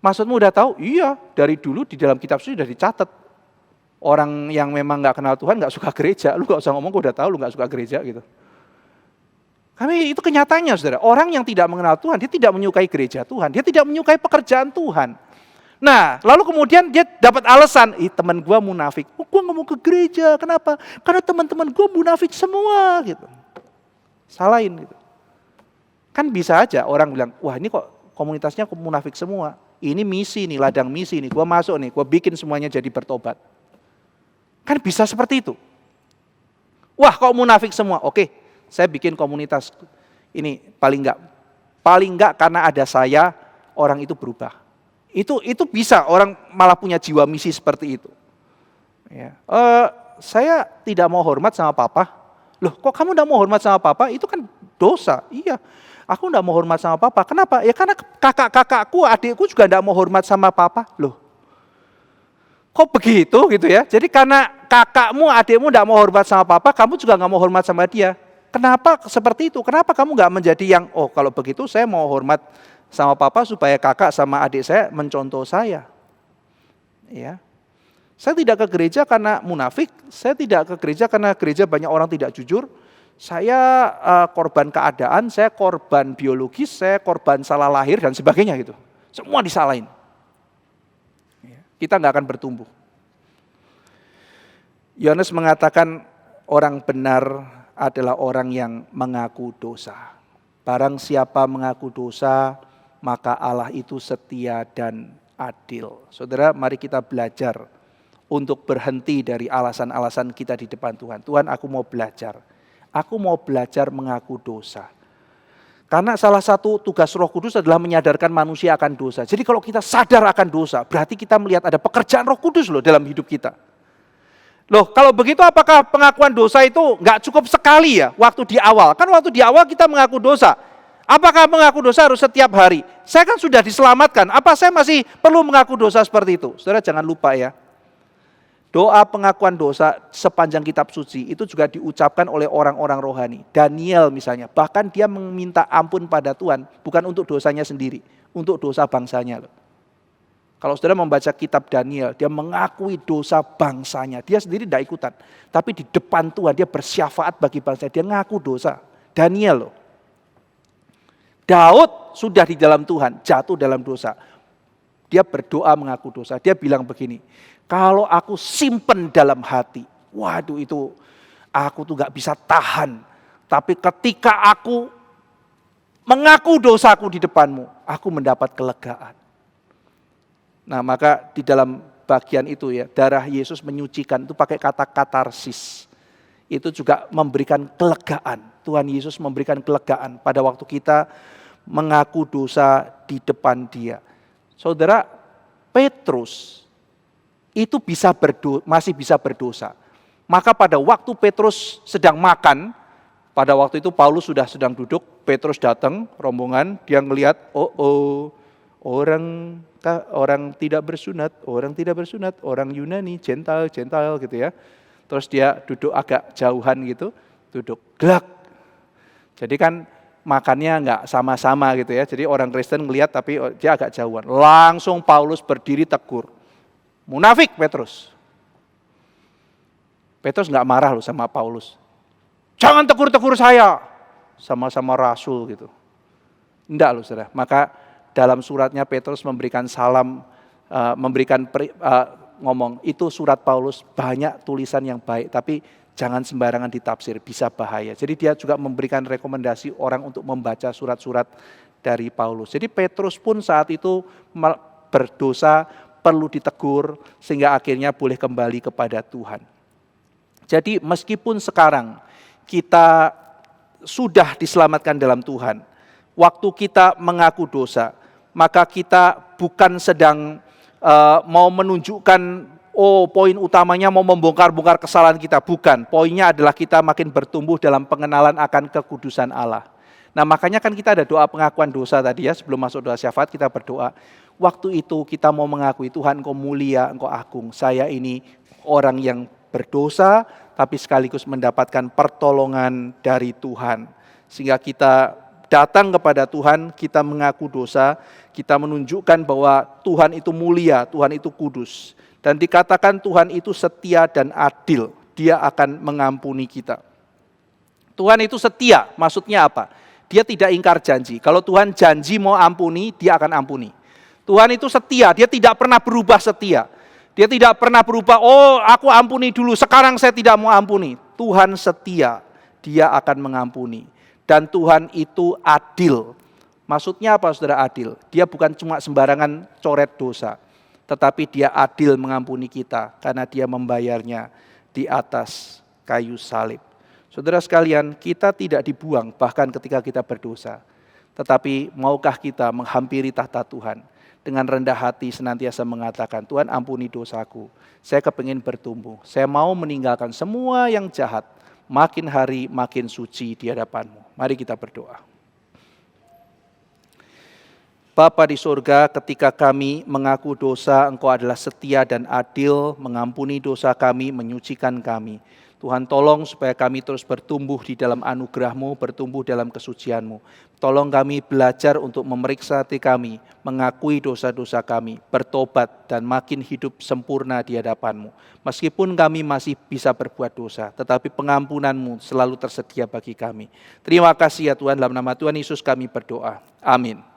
Maksudmu udah tahu? Iya, dari dulu di dalam kitab suci sudah dicatat. Orang yang memang gak kenal Tuhan gak suka gereja. Lu gak usah ngomong, gue udah tahu lu gak suka gereja gitu. Kami itu kenyataannya saudara. Orang yang tidak mengenal Tuhan, dia tidak menyukai gereja Tuhan. Dia tidak menyukai pekerjaan Tuhan. Nah, lalu kemudian dia dapat alasan, teman gue munafik. Gue gak mau ke gereja, kenapa? Karena teman-teman gue munafik semua gitu. Salahin gitu. Kan bisa aja orang bilang, wah ini kok komunitasnya munafik semua. Ini misi nih, ladang misi nih, gue masuk nih, gue bikin semuanya jadi bertobat. Kan bisa seperti itu. Wah kok munafik semua, oke, saya bikin komunitas. Ini paling enggak karena ada saya, orang itu berubah. Itu bisa, orang malah punya jiwa misi seperti itu. Ya. Saya tidak mau hormat sama papa. Loh kok kamu tidak mau hormat sama papa? Itu kan dosa, iya. Aku tidak mau hormat sama papa. Kenapa? Ya karena kakak-kakakku, adikku juga tidak mau hormat sama papa. Loh, kok begitu gitu ya? Jadi karena kakakmu, adikmu tidak mau hormat sama papa, kamu juga nggak mau hormat sama dia. Kenapa seperti itu? Kenapa kamu nggak menjadi yang, kalau begitu saya mau hormat sama papa supaya kakak sama adik saya mencontoh saya. Ya. Saya tidak ke gereja karena munafik. Saya tidak ke gereja karena gereja banyak orang tidak jujur. Saya korban keadaan, saya korban biologis, saya korban salah lahir dan sebagainya gitu. Semua disalahin. Kita nggak akan bertumbuh. Yohanes mengatakan orang benar adalah orang yang mengaku dosa. Barang siapa mengaku dosa, maka Allah itu setia dan adil. Saudara, mari kita belajar untuk berhenti dari alasan-alasan kita di depan Tuhan. Tuhan, aku mau belajar. Aku mau belajar mengaku dosa. Karena salah satu tugas Roh Kudus adalah menyadarkan manusia akan dosa. Jadi kalau kita sadar akan dosa, berarti kita melihat ada pekerjaan Roh Kudus loh dalam hidup kita. Loh, kalau begitu apakah pengakuan dosa itu nggak cukup sekali ya waktu di awal? Kan waktu di awal kita mengaku dosa. Apakah mengaku dosa harus setiap hari? Saya kan sudah diselamatkan. Apa saya masih perlu mengaku dosa seperti itu? Saudara jangan lupa ya. Doa pengakuan dosa sepanjang kitab suci itu juga diucapkan oleh orang-orang rohani. Daniel misalnya, bahkan dia meminta ampun pada Tuhan, bukan untuk dosanya sendiri, untuk dosa bangsanya. Kalau saudara membaca kitab Daniel, dia mengakui dosa bangsanya. Dia sendiri tidak ikutan, tapi di depan Tuhan dia bersyafaat bagi bangsa, dia ngaku dosa. Daniel loh. Daud sudah di dalam Tuhan, jatuh dalam dosa. Dia berdoa mengaku dosa, dia bilang begini, kalau aku simpen dalam hati, waduh itu aku tuh gak bisa tahan. Tapi ketika aku mengaku dosaku di depanmu, aku mendapat kelegaan. Nah maka di dalam bagian itu ya, darah Yesus menyucikan, itu pakai kata katarsis. Itu juga memberikan kelegaan. Tuhan Yesus memberikan kelegaan pada waktu kita mengaku dosa di depan Dia. Saudara, Petrus itu masih bisa berdosa. Maka pada waktu Petrus sedang makan, pada waktu itu Paulus sudah sedang duduk, Petrus datang, rombongan, dia ngelihat, orang tidak bersunat, orang Yunani, Gentile gitu ya. Terus dia duduk agak jauhan gitu, duduk gelak. Jadi kan makannya nggak sama-sama gitu ya. Jadi orang Kristen ngelihat tapi dia agak jauhan. Langsung Paulus berdiri tegur. Munafik Petrus. Petrus nggak marah loh sama Paulus. Jangan tegur-tegur saya. Sama-sama rasul gitu. Enggak loh saudara. Maka dalam suratnya Petrus memberikan salam, ngomong itu surat Paulus banyak tulisan yang baik. Tapi jangan sembarangan ditafsir, bisa bahaya. Jadi dia juga memberikan rekomendasi orang untuk membaca surat-surat dari Paulus. Jadi Petrus pun saat itu berdosa, perlu ditegur sehingga akhirnya boleh kembali kepada Tuhan. Jadi meskipun sekarang kita sudah diselamatkan dalam Tuhan, waktu kita mengaku dosa, maka kita bukan sedang mau menunjukkan poin utamanya mau membongkar-bongkar kesalahan kita, bukan. Poinnya adalah kita makin bertumbuh dalam pengenalan akan kekudusan Allah. Nah makanya kan kita ada doa pengakuan dosa tadi ya, sebelum masuk doa syafaat kita berdoa. Waktu itu kita mau mengakui Tuhan Engkau mulia, Engkau agung. Saya ini orang yang berdosa tapi sekaligus mendapatkan pertolongan dari Tuhan. Sehingga kita datang kepada Tuhan, kita mengaku dosa, kita menunjukkan bahwa Tuhan itu mulia, Tuhan itu kudus. Dan dikatakan Tuhan itu setia dan adil, Dia akan mengampuni kita. Tuhan itu setia, maksudnya apa? Dia tidak ingkar janji. Kalau Tuhan janji mau ampuni, Dia akan ampuni. Tuhan itu setia, Dia tidak pernah berubah setia. Dia tidak pernah berubah, oh aku ampuni dulu, sekarang saya tidak mau ampuni. Tuhan setia, Dia akan mengampuni. Dan Tuhan itu adil. Maksudnya apa saudara adil? Dia bukan cuma sembarangan coret dosa, tetapi Dia adil mengampuni kita karena Dia membayarnya di atas kayu salib. Saudara sekalian, kita tidak dibuang bahkan ketika kita berdosa. Tetapi maukah kita menghampiri tahta Tuhan dengan rendah hati senantiasa mengatakan, Tuhan ampuni dosaku, saya kepingin bertumbuh, saya mau meninggalkan semua yang jahat, makin hari makin suci di hadapan-Mu. Mari kita berdoa. Bapa di surga, ketika kami mengaku dosa, Engkau adalah setia dan adil, mengampuni dosa kami, menyucikan kami. Tuhan tolong supaya kami terus bertumbuh di dalam anugerah-Mu, bertumbuh dalam kesucian-Mu. Tolong kami belajar untuk memeriksa hati kami, mengakui dosa-dosa kami, bertobat dan makin hidup sempurna di hadapan-Mu. Meskipun kami masih bisa berbuat dosa, tetapi pengampunan-Mu selalu tersedia bagi kami. Terima kasih ya Tuhan, dalam nama Tuhan Yesus kami berdoa. Amin.